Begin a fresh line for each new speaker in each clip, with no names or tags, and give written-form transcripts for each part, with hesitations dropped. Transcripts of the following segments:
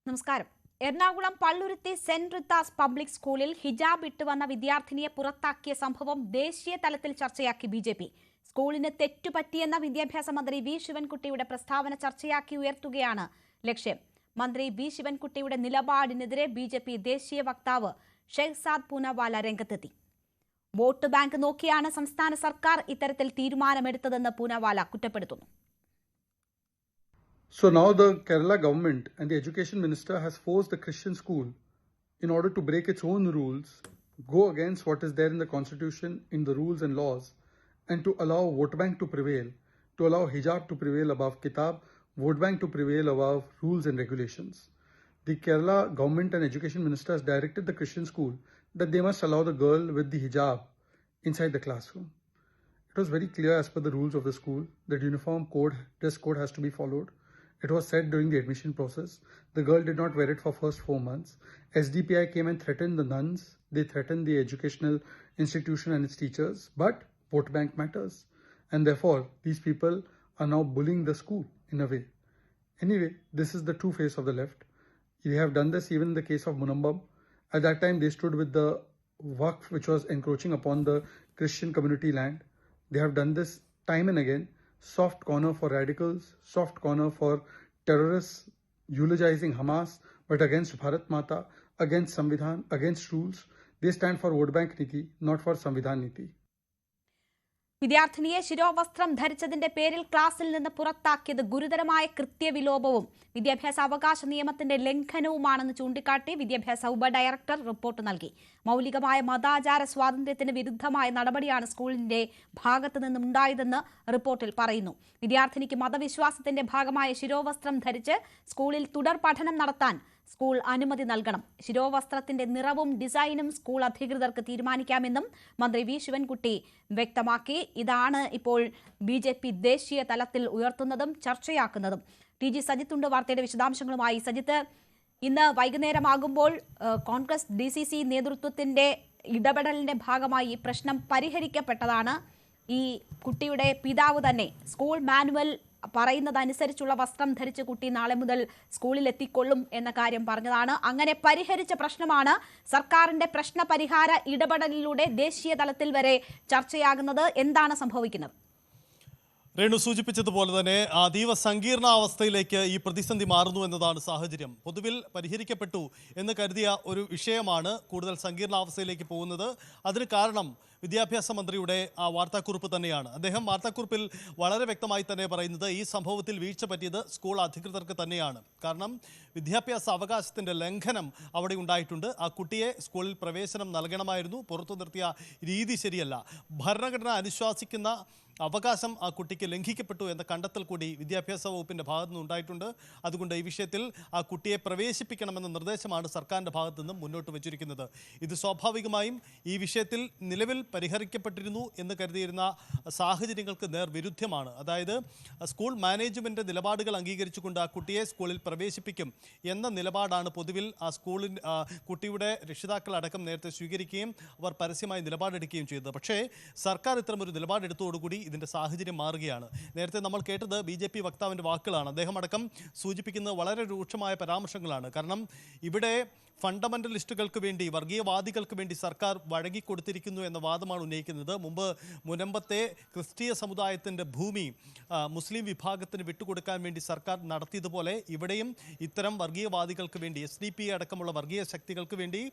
നമസ്കാരം. Ernakulam Palluruthy saint റിത്താസ് public സ്കൂളിൽ ഹിജാബ് ഇട്ടുവന്ന വിദ്യാർത്ഥിനിയെ പുറത്താക്കിയ സംഭവം ദേശീയ തലത്തിൽ ചർച്ചയാക്കി ബിജെപി. സ്കൂളിന് തെറ്റുപറ്റിയെന്ന വിദ്യാഭ്യാസ മന്ത്രി വി ശിവൻകുട്ടിയുടെ പ്രസ്താവന ചർച്ചയാക്കി ഉയർത്തുകയാണ് ലക്ഷ്യം. മന്ത്രി വി ശിവൻകുട്ടിയുടെ നിലപാടിനെതിരെ ബിജെപി ദേശീയ വക്താവ് ഷെഹ്സാദ് പൂനവാല രംഗത്തെത്തി. വോട്ട് ബാങ്ക് നോക്കിയാണ് സംസ്ഥാന സർക്കാർ ഇത്തരത്തിൽ തീരുമാനമെടുത്തതെന്ന് പൂനവാല കുറ്റപ്പെടുത്തുന്നു.
So now the Kerala government and the education minister has forced the Christian school, in order to break its own rules, go against what is there in the constitution, in the rules and laws, and to allow vote bank to prevail, to allow hijab to prevail above kitab, vote bank to prevail above rules and regulations. The Kerala government and education minister has directed the Christian school that they must allow the girl with the hijab inside the classroom. It was very clear as per the rules of the school that uniform dress code has to be followed. It was said during the admission process. The girl did not wear it for first 4 months. SDPI came and threatened the nuns. They threatened the educational institution and its teachers. But vote bank matters. And therefore, these people are now bullying the school in a way. Anyway, this is the true face of the left. They have done this even in the case of Munambam. At that time, they stood with the Waqf, which was encroaching upon the Christian community land. They have done this time and again. Soft corner for radicals, soft corner for terrorists, eulogizing Hamas, but against Bharat Mata, against Samvidhan, against rules. They stand for vote bank niti, not for Samvidhan niti.
വിദ്യാർത്ഥിനിയെ ശിരോവസ്ത്രം ധരിച്ചതിന്റെ പേരിൽ ക്ലാസിൽ നിന്ന് പുറത്താക്കിയത് ഗുരുതരമായ കൃത്യവിലോപവും വിദ്യാഭ്യാസ അവകാശ നിയമത്തിന്റെ ലംഘനവുമാണെന്ന് ചൂണ്ടിക്കാട്ടി വിദ്യാഭ്യാസ ഉപഡയറക്ടർ റിപ്പോർട്ട് നൽകി. മൌലികമായ മതാചാര സ്വാതന്ത്ര്യത്തിന് വിരുദ്ധമായ നടപടിയാണ് സ്കൂളിന്റെ ഭാഗത്തു നിന്നുണ്ടായതെന്ന് റിപ്പോർട്ടിൽ പറയുന്നു. വിദ്യാർത്ഥിനിക്ക് മതവിശ്വാസത്തിന്റെ ഭാഗമായ ശിരോവസ്ത്രം ധരിച്ച് സ്കൂളിൽ തുടർ പഠനം നടത്താൻ സ്കൂൾ അനുമതി നൽകണം. ശിരോവസ്ത്രത്തിന്റെ നിറവും ഡിസൈനും സ്കൂൾ അധികൃതർക്ക് തീരുമാനിക്കാമെന്നും മന്ത്രി വി ശിവൻകുട്ടി വ്യക്തമാക്കി. ഇതാണ് ഇപ്പോൾ ബിജെപി ദേശീയ തലത്തിൽ ഉയർത്തുന്നതും ചർച്ചയാക്കുന്നതും. ടി ജി സജിത്തുണ്ട് വാർത്തയുടെ വിശദാംശങ്ങളുമായി. സജിത്ത്, ഇന്ന് വൈകുന്നേരമാകുമ്പോൾ കോൺഗ്രസ് DCC നേതൃത്വത്തിന്റെ ഇടപെടലിന്റെ ഭാഗമായി ഈ പ്രശ്നം പരിഹരിക്കപ്പെട്ടതാണ്. ഈ കുട്ടിയുടെ പിതാവ് തന്നെ സ്കൂൾ മാനുവൽ പറയുന്നതനുസരിച്ചുള്ള വസ്ത്രം ധരിച്ച് കുട്ടി നാളെ മുതൽ സ്കൂളിൽ എത്തിക്കൊള്ളും എന്ന കാര്യം പറഞ്ഞതാണ്. അങ്ങനെ പരിഹരിച്ച പ്രശ്നമാണ് സർക്കാരിന്റെ പ്രശ്ന പരിഹാര ഇടപെടലിലൂടെ ദേശീയ തലത്തിൽ വരെ ചർച്ചയാകുന്നത്. എന്താണ് സംഭവിക്കുന്നത്?
രേണു സൂചിപ്പിച്ചതുപോലെ തന്നെ അതീവ സങ്കീർണാവസ്ഥയിലേക്ക് ഈ പ്രതിസന്ധി മാറുന്നു എന്നതാണ് സാഹചര്യം. പൊതുവിൽ പരിഹരിക്കപ്പെട്ടു എന്ന് കരുതിയ ഒരു വിഷയമാണ് കൂടുതൽ സങ്കീർണാവസ്ഥയിലേക്ക് പോകുന്നത്. അതിന് കാരണം വിദ്യാഭ്യാസ മന്ത്രിയുടെ ആ വാർത്താക്കുറിപ്പ് തന്നെയാണ്. അദ്ദേഹം വാർത്താക്കുറിപ്പിൽ വളരെ വ്യക്തമായി തന്നെ പറയുന്നത് ഈ സംഭവത്തിൽ വീഴ്ച പറ്റിയത് സ്കൂൾ അധികൃതർക്ക് തന്നെയാണ്. കാരണം വിദ്യാഭ്യാസ അവകാശത്തിൻ്റെ ലംഘനം അവിടെ ഉണ്ടായിട്ടുണ്ട്. ആ കുട്ടിയെ സ്കൂളിൽ പ്രവേശനം നൽകണമായിരുന്നു. പുറത്തു നിർത്തിയ രീതി ശരിയല്ല. ഭരണഘടന അനുശാസിക്കുന്ന അവകാശം ആ കുട്ടിക്ക് ലംഘിക്കപ്പെട്ടു എന്ന കണ്ടെത്തൽ കൂടി വിദ്യാഭ്യാസ വകുപ്പിൻ്റെ ഭാഗത്തു നിന്ന് ഉണ്ടായിട്ടുണ്ട്. അതുകൊണ്ട് ഈ വിഷയത്തിൽ ആ കുട്ടിയെ പ്രവേശിപ്പിക്കണമെന്ന നിർദ്ദേശമാണ് സർക്കാരിൻ്റെ ഭാഗത്തു നിന്നും മുന്നോട്ട് വച്ചിരിക്കുന്നത്. ഇത് സ്വാഭാവികമായും ഈ വിഷയത്തിൽ നിലവിൽ പരിഹരിക്കപ്പെട്ടിരുന്നു എന്ന് കരുതിയിരുന്ന സാഹചര്യങ്ങൾക്ക് നേർവിരുദ്ധമാണ്. അതായത് സ്കൂൾ മാനേജ്മെൻറ്റ് നിലപാടുകൾ അംഗീകരിച്ചുകൊണ്ട് ആ കുട്ടിയെ സ്കൂളിൽ പ്രവേശിപ്പിക്കും എന്ന നിലപാടാണ് പൊതുവിൽ ആ കുട്ടിയുടെ രക്ഷിതാക്കളടക്കം നേരത്തെ സ്വീകരിക്കുകയും അവർ പരസ്യമായി നിലപാടെടുക്കുകയും ചെയ്തത്. പക്ഷേ സർക്കാർ ഇത്തരമൊരു നിലപാടെടുത്തോടുകൂടി ഇതിൻ്റെ സാഹചര്യം മാറുകയാണ്. നേരത്തെ നമ്മൾ കേട്ടത് BJP വക്താവിൻ്റെ വാക്കുകളാണ്. അദ്ദേഹം അടക്കം സൂചിപ്പിക്കുന്നത് വളരെ രൂക്ഷമായ പരാമർശങ്ങളാണ്. കാരണം ഇവിടെ ഫണ്ടമെൻ്റലിസ്റ്റുകൾക്ക് വേണ്ടി, വർഗീയവാദികൾക്ക് വേണ്ടി സർക്കാർ വഴങ്ങിക്കൊടുത്തിരിക്കുന്നു എന്ന വാദമാണ് ഉന്നയിക്കുന്നത്. മുമ്പ് മുനമ്പത്തെ ക്രിസ്തീയ സമുദായത്തിൻ്റെ ഭൂമി മുസ്ലിം വിഭാഗത്തിന് വിട്ടുകൊടുക്കാൻ വേണ്ടി സർക്കാർ നടത്തിയതുപോലെ ഇവിടെയും ഇത്തരം വർഗീയവാദികൾക്ക് വേണ്ടി, SDP അടക്കമുള്ള വർഗീയ ശക്തികൾക്ക് വേണ്ടി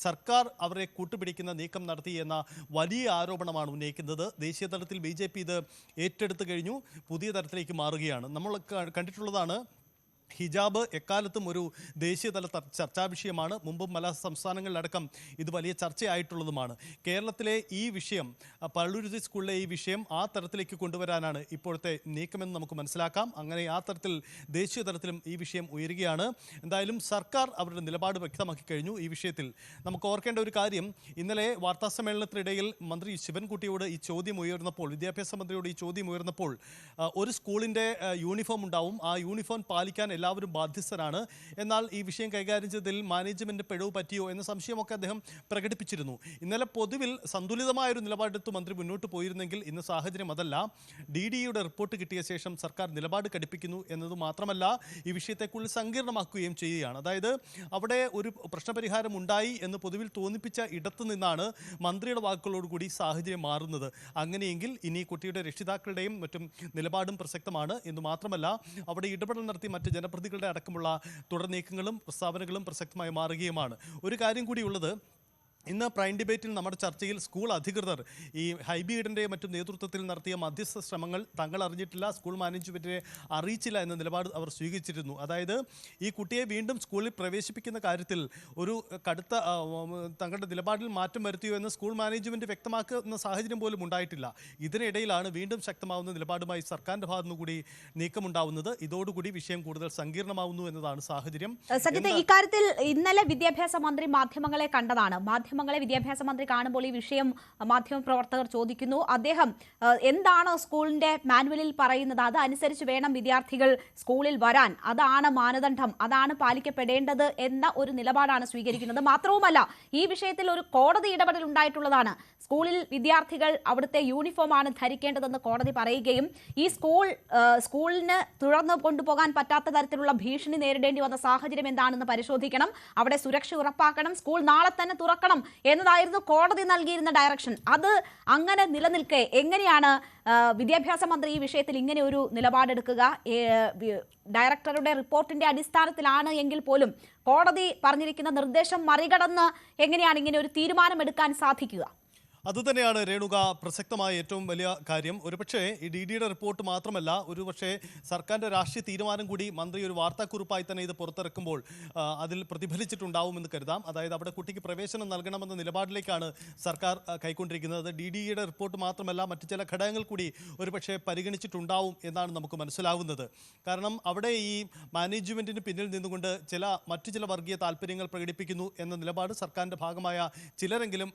സർക്കാർ അവരെ കൂട്ടുപിടിക്കുന്ന നീക്കം നടത്തി എന്ന വലിയ ആരോപണമാണ് ഉന്നയിക്കുന്നത്. ദേശീയ തലത്തിൽ BJP ഇത് ഏറ്റെടുത്തു കഴിഞ്ഞു. പുതിയ തരത്തിലേക്ക് മാറുകയാണ്. നമ്മൾ കണ്ടിട്ടുള്ളതാണ്, ഹിജാബ് എക്കാലത്തും ഒരു ദേശീയതല ചർച്ചാ വിഷയമാണ്. മുമ്പും പല സംസ്ഥാനങ്ങളിലടക്കം ഇത് വലിയ ചർച്ചയായിട്ടുള്ളതുമാണ്. കേരളത്തിലെ ഈ വിഷയം, പള്ളുരുത്തി സ്കൂളിലെ ഈ വിഷയം ആ തരത്തിലേക്ക് കൊണ്ടുവരാനാണ് ഇപ്പോഴത്തെ നീക്കമെന്ന് നമുക്ക് മനസ്സിലാക്കാം. അങ്ങനെ ആ തരത്തിൽ ദേശീയ തലത്തിലും ഈ വിഷയം ഉയരുകയാണ്. എന്തായാലും സർക്കാർ അവരുടെ നിലപാട് വ്യക്തമാക്കി കഴിഞ്ഞു ഈ വിഷയത്തിൽ. നമുക്ക് ഓർക്കേണ്ട ഒരു കാര്യം, ഇന്നലെ വാർത്താസമ്മേളനത്തിനിടയിൽ മന്ത്രി ശിവൻകുട്ടിയോട് ഈ ചോദ്യം ഉയർന്നപ്പോൾ, വിദ്യാഭ്യാസ മന്ത്രിയോട് ഈ ചോദ്യം ഉയർന്നപ്പോൾ, ഒരു സ്കൂളിൻ്റെ യൂണിഫോം ഉണ്ടാവും, ആ യൂണിഫോം പാലിക്കാൻ എല്ലാവരും ബാധ്യസ്ഥരാണ്. എന്നാൽ ഈ വിഷയം കൈകാര്യം ചെയ്തതിൽ മാനേജ്മെന്റ് പിഴവ് പറ്റിയോ എന്ന സംശയമൊക്കെ അദ്ദേഹം പ്രകടിപ്പിച്ചിരുന്നു. ഇന്നലെ പൊതുവിൽ സന്തുലിതമായൊരു നിലപാടെടുത്ത് മന്ത്രി മുന്നോട്ട് പോയിരുന്നെങ്കിൽ ഇന്ന് സാഹചര്യം അതല്ല. DDEയുടെ റിപ്പോർട്ട് കിട്ടിയ ശേഷം സർക്കാർ നിലപാട് കടുപ്പിക്കുന്നു എന്നത് മാത്രമല്ല, ഈ വിഷയത്തെ കൂടുതൽ സങ്കീർണമാക്കുകയും ചെയ്യുകയാണ്. അതായത് അവിടെ ഒരു പ്രശ്നപരിഹാരം ഉണ്ടായി എന്ന് പൊതുവിൽ തോന്നിപ്പിച്ച ഇടത്തു നിന്നാണ് മന്ത്രിയുടെ വാക്കുകളോടുകൂടി സാഹചര്യം മാറുന്നത്. അങ്ങനെയെങ്കിൽ ഇനി കുട്ടിയുടെ രക്ഷിതാക്കളുടെയും മറ്റും നിലപാടും പ്രസക്തമാണ് എന്ന് മാത്രമല്ല, അവിടെ ഇടപെടൽ നടത്തി മറ്റ് ജനപ്രതിനിധികളുടെ അടക്കമുള്ള തുടർ നീക്കങ്ങളും പ്രസ്താവനകളും പ്രസക്തമായി മാറുകയുമാണ്. ഒരു കാര്യം കൂടിയുള്ളത്, ഇന്ന് പ്രൈം ഡിബേറ്റിൽ നമ്മുടെ ചർച്ചയിൽ സ്കൂൾ അധികൃതർ ഈ ഹൈബി ഈഡന്റെ മറ്റും നേതൃത്വത്തിൽ നടത്തിയ മധ്യസ്ഥ ശ്രമങ്ങൾ തങ്ങൾ അറിഞ്ഞിട്ടില്ല, സ്കൂൾ മാനേജ്മെന്റിനെ അറിയിച്ചില്ല എന്ന നിലപാട് അവർ സ്വീകരിച്ചിരുന്നു. അതായത് ഈ കുട്ടിയെ വീണ്ടും സ്കൂളിൽ പ്രവേശിപ്പിക്കുന്ന കാര്യത്തിൽ ഒരു കടുത്ത തങ്ങളുടെ നിലപാടിൽ മാറ്റം വരുത്തിയോ എന്ന് സ്കൂൾ മാനേജ്മെന്റ് വ്യക്തമാക്കുന്ന സാഹചര്യം പോലും ഉണ്ടായിട്ടില്ല. ഇതിനിടയിലാണ് വീണ്ടും ശക്തമാവുന്ന നിലപാടുമായി സർക്കാരിന്റെ ഭാഗത്തുനിന്ന് കൂടി നീക്കമുണ്ടാവുന്നത്. ഇതോടുകൂടി വിഷയം കൂടുതൽ സങ്കീർണമാവുന്നു എന്നതാണ് സാഹചര്യം.
സത്യത്തിൽ ഇക്കാര്യത്തിൽ ഇന്നലെ വിദ്യാഭ്യാസ മന്ത്രി മാധ്യമങ്ങളെ കണ്ടതാണ്. വിദ്യാഭ്യാസ മന്ത്രി കാണുമ്പോൾ ഈ വിഷയം മാധ്യമപ്രവർത്തകർ ചോദിക്കുന്നു. അദ്ദേഹം എന്താണ് സ്കൂളിന്റെ മാനുവലിൽ പറയുന്നത്, അത് അനുസരിച്ച് വേണം വിദ്യാർത്ഥികൾ സ്കൂളിൽ വരാൻ, അതാണ് മാനദണ്ഡം, അതാണ് പാലിക്കപ്പെടേണ്ടത് എന്ന ഒരു നിലപാടാണ് സ്വീകരിക്കുന്നത്. മാത്രവുമല്ല, ഈ വിഷയത്തിൽ ഒരു കോടതി ഇടപെടൽ ഉണ്ടായിട്ടുള്ളതാണ്. സ്കൂളിൽ വിദ്യാർത്ഥികൾ അവിടുത്തെ യൂണിഫോമാണ് ധരിക്കേണ്ടതെന്ന് കോടതി പറയുകയും ഈ സ്കൂളിന് തുറന്നു കൊണ്ടുപോകാൻ പറ്റാത്ത തരത്തിലുള്ള ഭീഷണി നേരിടേണ്ടി വന്ന സാഹചര്യം എന്താണെന്ന് പരിശോധിക്കണം, അവിടെ സുരക്ഷ ഉറപ്പാക്കണം, സ്കൂൾ നാളെ തന്നെ തുറക്കണം എന്നതായിരുന്നു കോടതി നൽകിയിരുന്ന ഡയറക്ഷൻ. അത് അങ്ങനെ നിലനിൽക്കെ എങ്ങനെയാണ് വിദ്യാഭ്യാസ മന്ത്രി ഈ വിഷയത്തിൽ ഇങ്ങനെ ഒരു നിലപാടെടുക്കുക? ഡയറക്ടറുടെ റിപ്പോർട്ടിന്റെ അടിസ്ഥാനത്തിലാണ് എങ്കിൽ പോലും കോടതി പറഞ്ഞിരിക്കുന്ന നിർദ്ദേശം മറികടന്ന് എങ്ങനെയാണ് ഇങ്ങനെ ഒരു തീരുമാനമെടുക്കാൻ സാധിക്കുക?
അതുതന്നെയാണ് രേണുക പ്രസക്തമായ ഏറ്റവും വലിയ കാര്യം. ഒരുപക്ഷെ ഈ DDEയുടെ റിപ്പോർട്ട് മാത്രമല്ല, ഒരുപക്ഷെ സർക്കാരിൻ്റെ രാഷ്ട്രീയ തീരുമാനം കൂടി മന്ത്രി ഒരു വാർത്താക്കുറിപ്പായി തന്നെ ഇത് പുറത്തിറക്കുമ്പോൾ അതിൽ പ്രതിഫലിച്ചിട്ടുണ്ടാവുമെന്ന് കരുതാം. അതായത് അവിടെ കുട്ടിക്ക് പ്രവേശനം നൽകണമെന്ന നിലപാടിലേക്കാണ് സർക്കാർ കൈക്കൊണ്ടിരിക്കുന്നത്. DDEയുടെ റിപ്പോർട്ട് മാത്രമല്ല, മറ്റു ചില ഘടകങ്ങൾ കൂടി ഒരുപക്ഷെ പരിഗണിച്ചിട്ടുണ്ടാവും എന്നാണ് നമുക്ക് മനസ്സിലാവുന്നത്. കാരണം അവിടെ ഈ മാനേജ്മെന്റിന് പിന്നിൽ നിന്നുകൊണ്ട് മറ്റു ചില വർഗീയ താല്പര്യങ്ങൾ പ്രകടിപ്പിക്കുന്നു എന്ന നിലപാട് സർക്കാരിൻ്റെ ഭാഗമായ ചിലരെങ്കിലും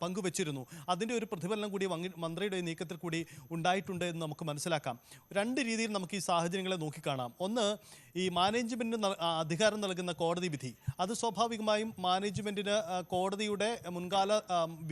പങ്കുവച്ചിരുന്നു. അതിൻ്റെ ഒരു പ്രതിഫലനം കൂടി മന്ത്രിയുടെ നീക്കത്തിൽ കൂടി ഉണ്ടായിട്ടുണ്ട് എന്ന് നമുക്ക് മനസ്സിലാക്കാം. രണ്ട് രീതിയിൽ നമുക്ക് ഈ സാഹചര്യങ്ങളെ നോക്കിക്കാണാം. ഒന്ന്, ഈ മാനേജ്മെന്റിന് അധികാരം നൽകുന്ന കോടതി വിധി, അത് സ്വാഭാവികമായും മാനേജ്മെന്റിന് കോടതിയുടെ മുൻകാല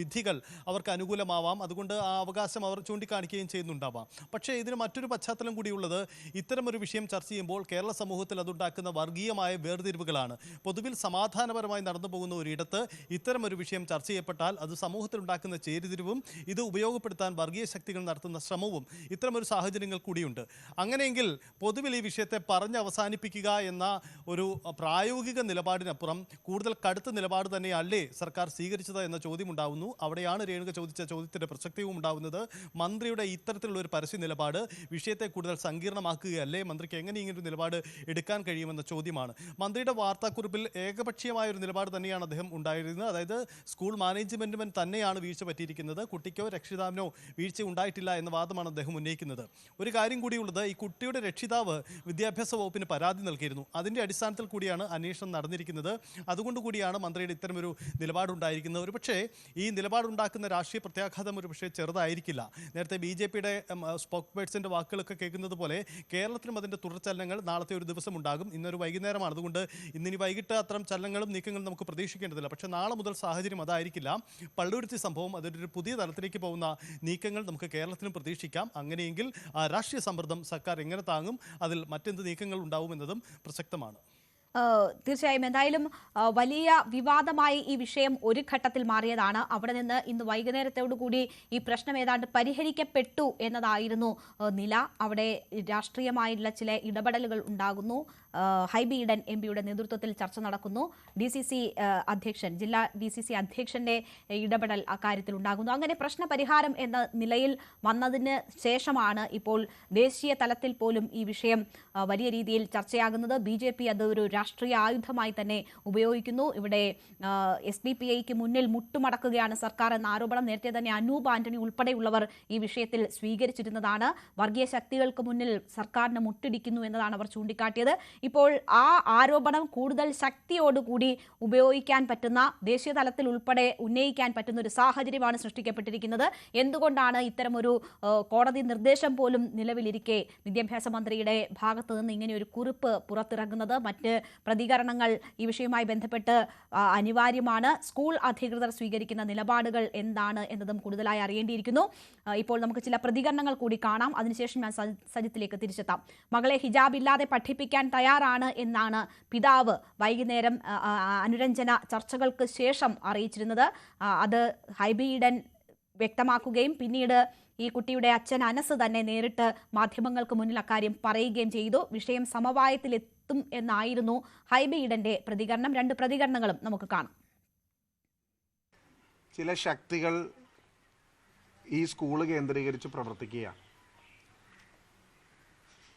വിധികൾ അവർക്ക് അനുകൂലമാവാം, അതുകൊണ്ട് ആ അവകാശം അവർ ചൂണ്ടിക്കാണിക്കുകയും ചെയ്യുന്നുണ്ടാവാം. പക്ഷേ ഇതിന് മറ്റൊരു പശ്ചാത്തലം കൂടിയുള്ളത്, ഇത്തരമൊരു വിഷയം ചർച്ച ചെയ്യുമ്പോൾ കേരള സമൂഹത്തിൽ അതുണ്ടാക്കുന്ന വർഗീയമായ വേർതിരിവുകളാണ്. പൊതുവിൽ സമാധാനപരമായി നടന്നു പോകുന്ന ഒരിടത്ത് ഇത്തരമൊരു വിഷയം ചർച്ച ചെയ്യപ്പെട്ടാൽ അത് സമൂഹത്തിൽ ഉണ്ടാക്കുന്ന ചേരിതിരിവും ഇത് ഉപയോഗപ്പെടുത്താൻ വർഗീയ ശക്തികൾ നടത്തുന്ന ശ്രമവും ഇത്തരമൊരു സാഹചര്യങ്ങൾ കൂടിയുണ്ട്. അങ്ങനെയെങ്കിൽ പൊതുവിൽ ഈ വിഷയത്തെ പറഞ്ഞ് അവസാനിപ്പിക്കുക എന്ന ഒരു പ്രായോഗിക നിലപാടിനപ്പുറം കൂടുതൽ കടുത്ത നിലപാട് തന്നെയല്ലേ സർക്കാർ സ്വീകരിച്ചത് എന്ന ചോദ്യം ഉണ്ടാവുന്നു. അവിടെയാണ് രേണുക ചോദിച്ച ചോദ്യത്തിൻ്റെ പ്രസക്തിയും ഉണ്ടാവുന്നത്. മന്ത്രിയുടെ ഇത്തരത്തിലുള്ള ഒരു പരസ്യ നിലപാട് വിഷയത്തെ കൂടുതൽ സങ്കീർണമാക്കുകയല്ലേ? മന്ത്രിക്ക് എങ്ങനെ ഇങ്ങനൊരു നിലപാട് എടുക്കാൻ കഴിയുമെന്ന ചോദ്യമാണ്. മന്ത്രിയുടെ വാർത്താക്കുറിപ്പിൽ ഏകപക്ഷീയമായ ഒരു നിലപാട് തന്നെയാണ് അദ്ദേഹം ഉണ്ടായിരുന്നത്. അതായത് സ്കൂൾ മാനേജ്മെന്റിന് തന്നെയാണ് വീഴ്ച പറ്റിയിരിക്കുന്നത്, കുട്ടിക്കോ രക്ഷിതാവിനോ വീഴ്ച ഉണ്ടായിട്ടില്ല എന്ന വാദമാണ് അദ്ദേഹം ഉന്നയിക്കുന്നത്. ഒരു കാര്യം കൂടിയുള്ളത്, ഈ കുട്ടിയുടെ രക്ഷിതാവ് വിദ്യാഭ്യാസ വകുപ്പിന് പരാതി നൽകിയിരുന്നു. അതിൻ്റെ അടിസ്ഥാനത്തിൽ കൂടിയാണ് അന്വേഷണം നടന്നിരിക്കുന്നത്. അതുകൊണ്ട് കൂടിയാണ് മന്ത്രിയുടെ ഇത്തരമൊരു നിലപാടുണ്ടായിരിക്കുന്നത്. ഒരുപക്ഷേ ഈ നിലപാടുണ്ടാക്കുന്ന രാഷ്ട്രീയ പ്രത്യാഘാതം ഒരുപക്ഷെ ചെറുതായിരിക്കില്ല. നേരത്തെ BJPയുടെ സ്പോക്ക് പേഴ്സന്റെ വാക്കുകളൊക്കെ കേൾക്കുന്നത് പോലെ കേരളത്തിലും അതിൻ്റെ തുടർചലനങ്ങൾ നാളത്തെ ഒരു ദിവസം ഉണ്ടാകും. ഇന്നൊരു വൈകുന്നേരമാണ്, അതുകൊണ്ട് ഇന്നിനി വൈകിട്ട് അത്തരം ചലനങ്ങളും നീക്കങ്ങളും നമുക്ക് പ്രതീക്ഷിക്കേണ്ടതില്ല. പക്ഷേ നാളെ മുതൽ സാഹചര്യം അതായിരിക്കില്ല. പള്ളുരുത്തി സംഭവം അതൊരു പുതിയ തലത്തിലേക്ക് പോകുന്ന നീക്കങ്ങൾ നമുക്ക് കേരളത്തിലും പ്രതീക്ഷിക്കാം. അങ്ങനെയെങ്കിൽ രാഷ്ട്രീയ സമ്മർദ്ദം സർക്കാർ എങ്ങനെ താങ്ങും, അതിൽ മറ്റെന്ത് നീക്കങ്ങൾ ഉണ്ടാവുമെന്നതും പ്രസക്തമാണ്.
തീർച്ചയായും എന്തായാലും വലിയ വിവാദമായി ഈ വിഷയം ഒരു ഘട്ടത്തിൽ മാറിയതാണ്. അവിടെ നിന്ന് ഇന്ന് വൈകുന്നേരത്തോടുകൂടി ഈ പ്രശ്നം ഏതാണ്ട് പരിഹരിക്കപ്പെട്ടു എന്നതായിരുന്നു നില. അവിടെ രാഷ്ട്രീയമായിട്ടുള്ള ചില ഇടപെടലുകൾ ഉണ്ടാകുന്നു. ഹൈബി ഈഡൻ MPയുടെ നേതൃത്വത്തിൽ ചർച്ച നടക്കുന്നു. ജില്ലാ DCC അധ്യക്ഷന്റെ ഇടപെടൽ അക്കാര്യത്തിൽ ഉണ്ടാകുന്നു. അങ്ങനെ പ്രശ്നപരിഹാരം എന്ന നിലയിൽ വന്നതിന് ശേഷമാണ് ഇപ്പോൾ ദേശീയ തലത്തിൽ പോലും ഈ വിഷയം വലിയ രീതിയിൽ ചർച്ചയാകുന്നത്. BJP അതൊരു രാഷ്ട്രീയ ആയുധമായി തന്നെ ഉപയോഗിക്കുന്നു. ഇവിടെ SDPIക്ക് മുന്നിൽ മുട്ടുമടക്കുകയാണ് സർക്കാർ എന്ന ആരോപണം നേരത്തെ തന്നെ അനൂപ് ആന്റണി ഉൾപ്പെടെയുള്ളവർ ഈ വിഷയത്തിൽ സ്വീകരിച്ചിരുന്നതാണ്. വർഗീയ ശക്തികൾക്ക് മുന്നിൽ സർക്കാരിന് മുട്ടിടിക്കുന്നു എന്നതാണ് അവർ ചൂണ്ടിക്കാട്ടിയത്. ഇപ്പോൾ ആ ആരോപണം കൂടുതൽ ശക്തിയോടുകൂടി ഉപയോഗിക്കാൻ പറ്റുന്ന, ദേശീയ തലത്തിൽ ഉൾപ്പെടെ ഉന്നയിക്കാൻ പറ്റുന്ന ഒരു സാഹചര്യമാണ് സൃഷ്ടിക്കപ്പെട്ടിരിക്കുന്നത്. എന്തുകൊണ്ടാണ് ഇത്തരമൊരു കോടതി നിർദ്ദേശം പോലും നിലവിലിരിക്കെ വിദ്യാഭ്യാസ മന്ത്രിയുടെ ഭാഗത്ത് നിന്ന് ഇങ്ങനെ ഒരു കുറിപ്പ് പുറത്തിറങ്ങുന്നത്? മറ്റ് പ്രതികരണങ്ങൾ ഈ വിഷയവുമായി ബന്ധപ്പെട്ട് അനിവാര്യമാണ്. സ്കൂൾ അധികൃതർ സ്വീകരിക്കുന്ന നിലപാടുകൾ എന്താണ് എന്നതും കൂടുതലായി അറിയേണ്ടിയിരിക്കുന്നു. ഇപ്പോൾ നമുക്ക് ചില പ്രതികരണങ്ങൾ കൂടി കാണാം. അതിനുശേഷം ഞാൻ സജിത്തിലേക്ക് തിരിച്ചെത്താം. മകളെ ഹിജാബ് ഇല്ലാതെ പഠിപ്പിക്കാൻ തയ്യാറാണ് എന്നാണ് പിതാവ് വൈകുന്നേരം അനുരഞ്ജന ചർച്ചകൾക്ക് ശേഷം അറിയിച്ചിരുന്നത്. അത് ഹൈബി ഈഡൻ വ്യക്തമാക്കുകയും പിന്നീട് ഈ കുട്ടിയുടെ അച്ഛൻ അനസ് തന്നെ നേരിട്ട് മാധ്യമങ്ങൾക്ക് മുന്നിൽ അക്കാര്യം പറയുകയും ചെയ്തു. വിഷയം സമവായത്തിലെത്തും എന്നായിരുന്നു ഹൈബി ഈഡന്റെ പ്രതികരണം. രണ്ട് പ്രതികരണങ്ങളും നമുക്ക് കാണാം.
ചില ശക്തികൾ ഈ സ്കൂൾ കേന്ദ്രീകരിച്ച് പ്രവർത്തിക്കുകയാണ്.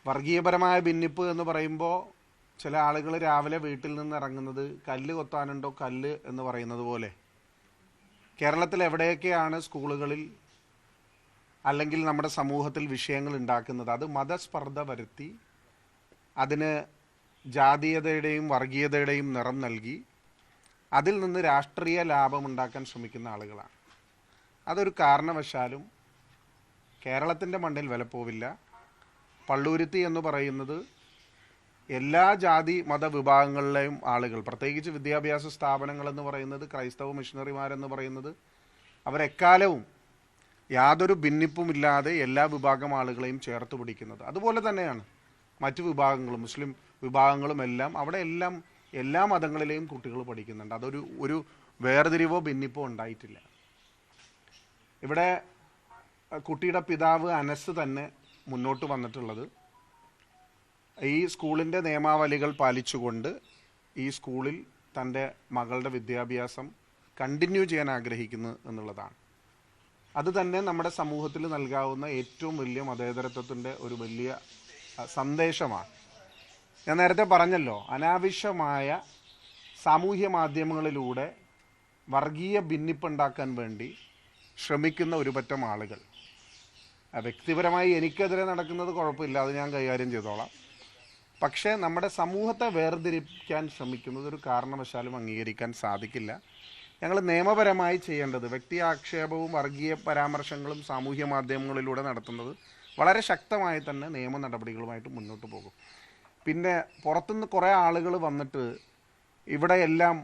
വർഗീയപരമായ ഭിന്നിപ്പ് എന്ന് പറയുമ്പോൾ ചില ആളുകൾ രാവിലെ വീട്ടിൽ നിന്ന് ഇറങ്ങുന്നത് കല്ല് കൊത്താനുണ്ടോ കല്ല് എന്ന് പറയുന്നത് പോലെ കേരളത്തിൽ എവിടെയൊക്കെയാണ് സ്കൂളുകളിൽ അല്ലെങ്കിൽ നമ്മുടെ സമൂഹത്തിൽ വിഷയങ്ങൾ ഉണ്ടാക്കുന്നത്, അത് മതസ്പർദ്ധ വരുത്തി അതിന് ജാതീയതയുടെയും വർഗീയതയുടെയും നിറം നൽകി അതിൽ നിന്ന് രാഷ്ട്രീയ ലാഭം ഉണ്ടാക്കാൻ ശ്രമിക്കുന്ന ആളുകളാണ്. അതൊരു കാരണവശാലും കേരളത്തിൻ്റെ മണ്ണിൽ വിലപ്പോവില്ല. പള്ളൂരുത്തി എന്ന് പറയുന്നത് എല്ലാ ജാതി മതവിഭാഗങ്ങളിലെയും ആളുകൾ, പ്രത്യേകിച്ച് വിദ്യാഭ്യാസ സ്ഥാപനങ്ങൾ എന്ന് പറയുന്നത്, ക്രൈസ്തവ മിഷണറിമാരെന്ന് പറയുന്നത്, അവരെക്കാലവും യാതൊരു ഭിന്നിപ്പുമില്ലാതെ എല്ലാ വിഭാഗം ആളുകളെയും ചേർത്ത് പിടിക്കുന്നത്. അതുപോലെ തന്നെയാണ് മറ്റു വിഭാഗങ്ങളും, മുസ്ലിം വിഭാഗങ്ങളും എല്ലാം അവിടെ എല്ലാം എല്ലാ മതങ്ങളിലെയും കുട്ടികൾ പഠിക്കുന്നുണ്ട്. അതൊരു വേർതിരിവോ ഭിന്നിപ്പോ ഉണ്ടായിട്ടില്ല. ഇവിടെ കുട്ടിയുടെ പിതാവ് അനസ് തന്നെ മുന്നോട്ട് വന്നിട്ടുള്ളത് ഈ സ്കൂളിൻ്റെ നിയമാവലികൾ പാലിച്ചുകൊണ്ട് ഈ സ്കൂളിൽ തൻ്റെ മകളുടെ വിദ്യാഭ്യാസം കണ്ടിന്യൂ ചെയ്യാൻ ആഗ്രഹിക്കുന്നു എന്നുള്ളതാണ്. അത് തന്നെ നമ്മുടെ സമൂഹത്തിൽ നൽകാവുന്ന ഏറ്റവും വലിയ മതേതരത്വത്തിൻ്റെ ഒരു വലിയ സന്ദേശമാണ്. ഞാൻ നേരത്തെ പറഞ്ഞല്ലോ, അനാവശ്യമായ സാമൂഹ്യ മാധ്യമങ്ങളിലൂടെ വർഗീയ ഭിന്നിപ്പുണ്ടാക്കാൻ വേണ്ടി ശ്രമിക്കുന്ന ഒരു പറ്റം ആളുകൾ. വ്യക്തിപരമായി എനിക്കെതിരെ നടക്കുന്നത് കുഴപ്പമില്ല, അത് ഞാൻ കൈകാര്യം ചെയ്തോളാം. പക്ഷേ നമ്മുടെ സമൂഹത്തെ വേർതിരിക്കാൻ ശ്രമിക്കുന്നത് ഒരു കാരണവശാലും അംഗീകരിക്കാൻ സാധിക്കില്ല. ഞങ്ങൾ നിയമപരമായി ചെയ്യേണ്ടത്, വ്യക്തി ആക്ഷേപവും വർഗീയ പരാമർശങ്ങളും സാമൂഹ്യ മാധ്യമങ്ങളിലൂടെ നടത്തുന്നത് വളരെ ശക്തമായി തന്നെ നിയമ നടപടികളുമായിട്ട് മുന്നോട്ട് പോകും. പിന്നെ പുറത്തുനിന്ന് കുറേ ആളുകൾ വന്നിട്ട് ഇവിടെയെല്ലാം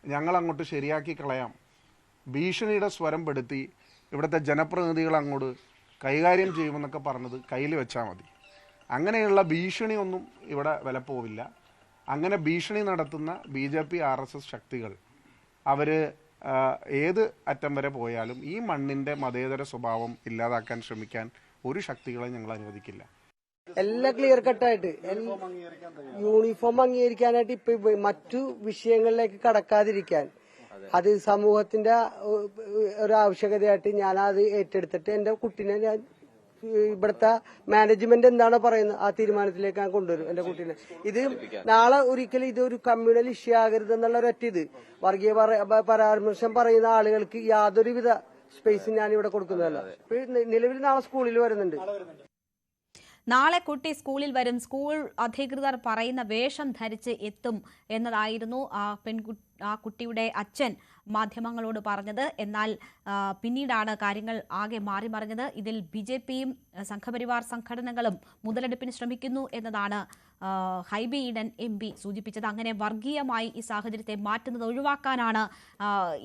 ഞങ്ങളങ്ങോട്ട് ശരിയാക്കി കളയാം, ഭീഷണിയുടെ സ്വരം പെടുത്തി ഇവിടുത്തെ ജനപ്രതിനിധികൾ അങ്ങോട്ട് കൈകാര്യം ചെയ്യുമെന്നൊക്കെ പറഞ്ഞത് കയ്യിൽ വെച്ചാൽ മതി. അങ്ങനെയുള്ള ഭീഷണിയൊന്നും ഇവിടെ വിലപ്പോവില്ല. അങ്ങനെ ഭീഷണി നടത്തുന്ന BJP RSS ശക്തികൾ അവർ ഏത് അറ്റം വരെ പോയാലും ഈ മണ്ണിൻ്റെ മതേതര സ്വഭാവം ഇല്ലാതാക്കാൻ ശ്രമിക്കാൻ ഒരു ശക്തികളെ ഞങ്ങൾ അനുവദിക്കില്ല.
എല്ലാം ക്ലിയർ കട്ടായിട്ട് യൂണിഫോം അംഗീകരിക്കാനായിട്ട് ഇപ്പൊ മറ്റു വിഷയങ്ങളിലേക്ക് കടക്കാതിരിക്കാൻ അത് സമൂഹത്തിന്റെ ഒരു ആവശ്യകതയായിട്ട് ഞാൻ അത് ഏറ്റെടുത്തിട്ട് എന്റെ കുട്ടീനെ ഞാൻ ഇവിടുത്തെ മാനേജ്മെന്റ് എന്താണോ പറയുന്നത് ആ തീരുമാനത്തിലേക്ക് ഞാൻ കൊണ്ടുവരും എന്റെ കുട്ടീനെ. ഇത് നാളെ ഒരിക്കലും ഇതൊരു കമ്മ്യൂണൽ ഇഷ്യൂ ആകരുത് എന്നുള്ള ഒരൊറ്റ ഇത് വർഗീയ പരാമർശം പറയുന്ന ആളുകൾക്ക് യാതൊരുവിധ സ്പേസും ഞാൻ ഇവിടെ കൊടുക്കുന്നതല്ല. നിലവിൽ നാളെ സ്കൂളിൽ വരുന്നുണ്ട്.
നാളെ കുട്ടി സ്കൂളിൽ വരും, സ്കൂൾ അധികൃതർ പറയുന്ന വേഷം ധരിച്ച് എത്തും എന്നതായിരുന്നു ആ കുട്ടിയുടെ അച്ഛൻ മാധ്യമങ്ങളോട് പറഞ്ഞത്. എന്നാൽ പിന്നീടാണ് കാര്യങ്ങൾ ആകെ മാറി മറിഞ്ഞത്. ഇതിൽ BJPയും സംഘപരിവാർ സംഘടനകളും മുതലെടുപ്പിന് ശ്രമിക്കുന്നു എന്നതാണ് ഹൈബി ഈഡൻ MP സൂചിപ്പിച്ചത്. അങ്ങനെ വർഗീയമായി ഈ സാഹചര്യത്തെ മാറ്റുന്നത് ഒഴിവാക്കാനാണ്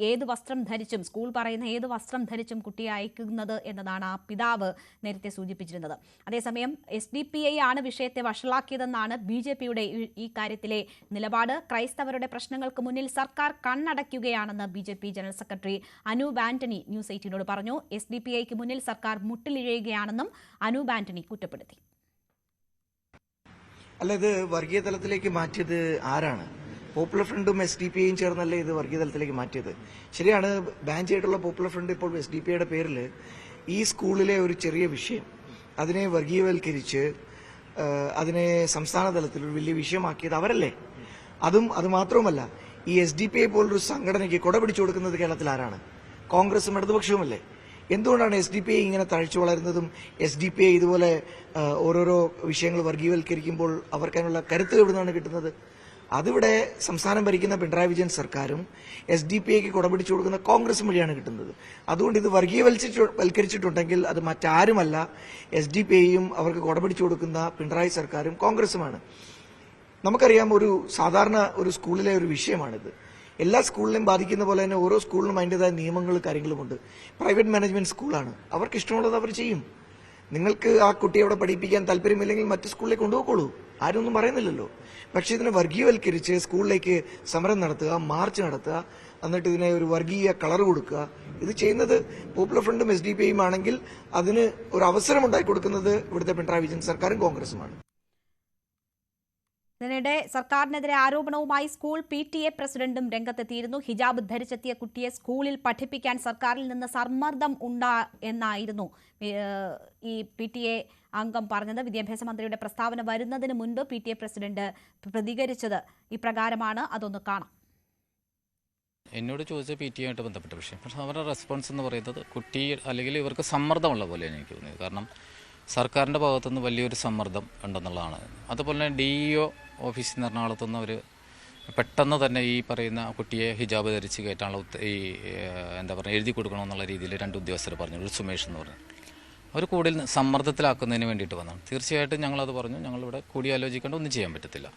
ഏത് വസ്ത്രം ധരിച്ചും, സ്കൂൾ പറയുന്ന ഏത് വസ്ത്രം ധരിച്ചും കുട്ടിയെ അയക്കുന്നത് എന്നതാണ് ആ പിതാവ് നേരത്തെ സൂചിപ്പിച്ചിരുന്നത്. അതേസമയം SDPI ആണ് വിഷയത്തെ വഷളാക്കിയതെന്നാണ് BJPയുടെ ഈ കാര്യത്തിലെ നിലപാട്. ക്രൈസ്തവരുടെ പ്രശ്നങ്ങൾക്ക് മുന്നിൽ സർക്കാർ കണ്ണടയ്ക്കുകയാണെന്ന് BJP general secretary Anoop Antony news 18നോട് പറഞ്ഞു. SDPIക്ക് മുന്നിൽ സർക്കാർ മുട്ടിലിഴയുകയാണെന്നും അനൂപ് ആന്റണി കുറ്റപ്പെടുത്തി.
അല്ല, ഇത് വർഗീയ തലത്തിലേക്ക് മാറ്റിയത് ആരാണ്? പോപ്പുലർ ഫ്രണ്ടും SDPIയും ചേർന്നല്ലേ ഇത് വർഗീയ തലത്തിലേക്ക് മാറ്റിയത്? ശരിയാണ്, ബാൻ ചെയ്തിട്ടുള്ള പോപ്പുലർ ഫ്രണ്ട് ഇപ്പോൾ SDPIയുടെ പേരിൽ ഈ സ്കൂളിലെ ഒരു ചെറിയ വിഷയം അതിനെ വർഗീയവൽക്കരിച്ച് അതിനെ സംസ്ഥാന തലത്തിൽ ഒരു വലിയ വിഷയമാക്കിയത് അവരല്ലേ? അത് മാത്രവുമല്ല, ഈ SDPI പോലൊരു സംഘടനയ്ക്ക് കൊട പിടിച്ചു കൊടുക്കുന്നത് കേരളത്തിൽ ആരാണ്? കോൺഗ്രസും ഇടതുപക്ഷവുമല്ലേ? എന്തുകൊണ്ടാണ് SDPI ഇങ്ങനെ തഴച്ചു വളരുന്നതും SDPI ഇതുപോലെ ഓരോരോ വിഷയങ്ങൾ വർഗീയവൽക്കരിക്കുമ്പോൾ അവർക്കതിനുള്ള കരുത്ത് എവിടുന്നാണ് കിട്ടുന്നത്? അതിവിടെ സംസ്ഥാനം ഭരിക്കുന്ന പിണറായി വിജയൻ സർക്കാരും SDPIക്ക് കൊടപിടിച്ചു കൊടുക്കുന്ന കോൺഗ്രസും വഴിയാണ് കിട്ടുന്നത്. അതുകൊണ്ട് ഇത് വർഗീയവൽക്കരിച്ചിട്ടുണ്ടെങ്കിൽ അത് മറ്റാരുമല്ല, SDPIയും അവർക്ക് കൊടപിടിച്ചു കൊടുക്കുന്ന പിണറായി സർക്കാരും കോൺഗ്രസുമാണ്. നമുക്കറിയാം, ഒരു സാധാരണ ഒരു സ്കൂളിലെ ഒരു വിഷയമാണിത്. എല്ലാ സ്കൂളിനെയും ബാധിക്കുന്ന പോലെ തന്നെ ഓരോ സ്കൂളിനും അതിൻ്റെതായ നിയമങ്ങളും കാര്യങ്ങളുമുണ്ട്. പ്രൈവറ്റ് മാനേജ്മെന്റ് സ്കൂളാണ്, അവർക്ക് ഇഷ്ടമുള്ളത് അവർ ചെയ്യും. നിങ്ങൾക്ക് ആ കുട്ടിയെ അവിടെ പഠിപ്പിക്കാൻ താല്പര്യമില്ലെങ്കിൽ മറ്റു സ്കൂളിലേക്ക് കൊണ്ടുപോയിക്കോളൂ, ആരൊന്നും പറയുന്നില്ലല്ലോ. പക്ഷെ ഇതിനെ വർഗീയവൽക്കരിച്ച് സ്കൂളിലേക്ക് സമരം നടത്തുക, മാർച്ച് നടത്തുക, എന്നിട്ട് ഇതിനെ ഒരു വർഗീയ കളർ കൊടുക്കുക, ഇത് ചെയ്യുന്നത് പോപ്പുലർ ഫ്രണ്ടും SDPIയും ആണെങ്കിൽ അതിന് ഒരു അവസരം ഉണ്ടാക്കി കൊടുക്കുന്നത് ഇവിടുത്തെ പിണറായി വിജയൻ സർക്കാരും കോൺഗ്രസുമാണ്.
ഇതിനിടെ സർക്കാരിനെതിരെ ആരോപണവുമായി സ്കൂൾ PTA പ്രസിഡന്റും രംഗത്തെത്തിയിരുന്നു. ഹിജാബ് ധരിച്ചെത്തിയ കുട്ടിയെ സ്കൂളിൽ പഠിപ്പിക്കാൻ സർക്കാരിൽ നിന്ന് സമ്മർദ്ദം എന്നായിരുന്നു ഈ PTA അംഗം പറഞ്ഞത്. വിദ്യാഭ്യാസ മന്ത്രിയുടെ പ്രസ്താവന വരുന്നതിന് മുൻപ് PTA പ്രസിഡന്റ് പ്രതികരിച്ചത് ഇപ്രകാരമാണ്. അതൊന്ന് കാണാം.
എന്നോട് ചോദിച്ച PTA ആയിട്ട് ബന്ധപ്പെട്ട വിഷയം, പക്ഷേ അവരുടെ റെസ്പോൺസ് എന്ന് പറയുന്നത് കുട്ടി അല്ലെങ്കിൽ ഇവർക്ക് സമ്മർദ്ദമുള്ള പോലെയാണ് എനിക്ക് തോന്നിയത്. കാരണം സർക്കാരിൻ്റെ ഭാഗത്തുനിന്ന് വലിയൊരു സമ്മർദ്ദം ഉണ്ടെന്നുള്ളതാണ്. അതുപോലെ തന്നെ DEO ഓഫീസിൽ നിന്ന് എറണാകുളത്തുനിന്ന് അവർ പെട്ടെന്ന് തന്നെ ഈ പറയുന്ന കുട്ടിയെ ഹിജാബ് ധരിച്ച് കയറ്റാനുള്ള എന്താ പറയുക എഴുതി കൊടുക്കണമെന്നുള്ള രീതിയിൽ 2 ഉദ്യോഗസ്ഥർ പറഞ്ഞു. ഒരു സുമേഷ് എന്ന് പറഞ്ഞു. അവർ കൂടുതൽ സമ്മർദ്ദത്തിലാക്കുന്നതിന് വേണ്ടിയിട്ട് വന്നതാണ്. തീർച്ചയായിട്ടും ഞങ്ങളത് പറഞ്ഞു, ഞങ്ങളിവിടെ കൂടിയാലോചിക്കേണ്ട ഒന്നും ചെയ്യാൻ പറ്റത്തില്ല.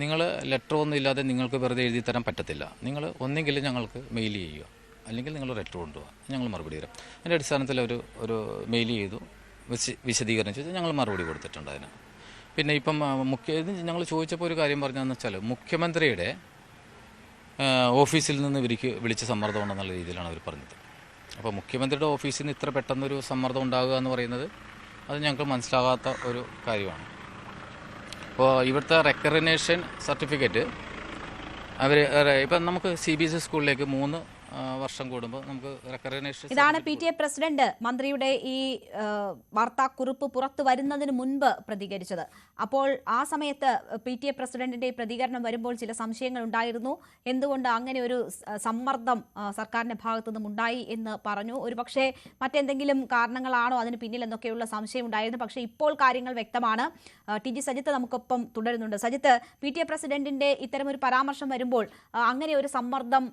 നിങ്ങൾ ലെറ്റർ ഒന്നും ഇല്ലാതെ നിങ്ങൾക്ക് വെറുതെ എഴുതി തരാൻ പറ്റത്തില്ല. നിങ്ങൾ ഒന്നെങ്കിൽ ഞങ്ങൾക്ക് മെയിൽ ചെയ്യുക, അല്ലെങ്കിൽ നിങ്ങൾ ലെറ്റർ കൊണ്ടുപോകുക, ഞങ്ങൾ മറുപടി തരാം. അതിൻ്റെ അടിസ്ഥാനത്തിൽ ഒരു മെയിൽ ചെയ്തു, വിശദീകരണം ചോദിച്ചാൽ ഞങ്ങൾ മറുപടി കൊടുത്തിട്ടുണ്ട് അതിന്. പിന്നെ ഇപ്പം ഞങ്ങൾ ചോദിച്ചപ്പോൾ ഒരു കാര്യം പറഞ്ഞതെന്ന് വെച്ചാൽ മുഖ്യമന്ത്രിയുടെ ഓഫീസിൽ നിന്ന് ഇവർക്ക് വിളിച്ച സമ്മർദ്ദമുണ്ടെന്നുള്ള രീതിയിലാണ് അവർ പറഞ്ഞത്. അപ്പോൾ മുഖ്യമന്ത്രിയുടെ ഓഫീസിൽ നിന്ന് ഇത്ര പെട്ടെന്നൊരു സമ്മർദ്ദം ഉണ്ടാകുക എന്ന് പറയുന്നത് അത് ഞങ്ങൾക്ക് മനസ്സിലാകാത്ത ഒരു കാര്യമാണ്. അപ്പോൾ ഇവിടുത്തെ റെക്കഗ്നേഷൻ സർട്ടിഫിക്കറ്റ് അവർ ഇപ്പം നമുക്ക് CBSE സ്കൂളിലേക്ക് 3 വർഷം കൂടുമ്പോൾ നമുക്ക് റെക്കഗ്നേഷൻ.
ഇതാണ് PTA പ്രസിഡന്റ് മന്ത്രിയുടെ ഈ വാർത്താക്കുറിപ്പ് പുറത്തു വരുന്നതിന് മുൻപ് പ്രതികരിച്ചത്. അപ്പോൾ ആ സമയത്ത് PTA പ്രസിഡന്റിന്റെ പ്രതികരണം വരുമ്പോൾ ചില സംശയങ്ങൾ ഉണ്ടായിരുന്നു. എന്തുകൊണ്ട് അങ്ങനെ ഒരു സമ്മർദ്ദം സർക്കാരിന്റെ ഭാഗത്തു നിന്നും ഉണ്ടായി എന്ന് പറഞ്ഞു. ഒരുപക്ഷെ മറ്റെന്തെങ്കിലും കാരണങ്ങളാണോ അതിന് പിന്നിൽ എന്നൊക്കെയുള്ള സംശയം ഉണ്ടായിരുന്നു. പക്ഷേ ഇപ്പോൾ കാര്യങ്ങൾ വ്യക്തമാണ്. TG സജിത്ത് നമുക്കൊപ്പം തുടരുന്നുണ്ട്. സജിത്ത്, PTA പ്രസിഡന്റിന്റെ ഇത്തരമൊരു പരാമർശം വരുമ്പോൾ അങ്ങനെ ഒരു സമ്മർദ്ദം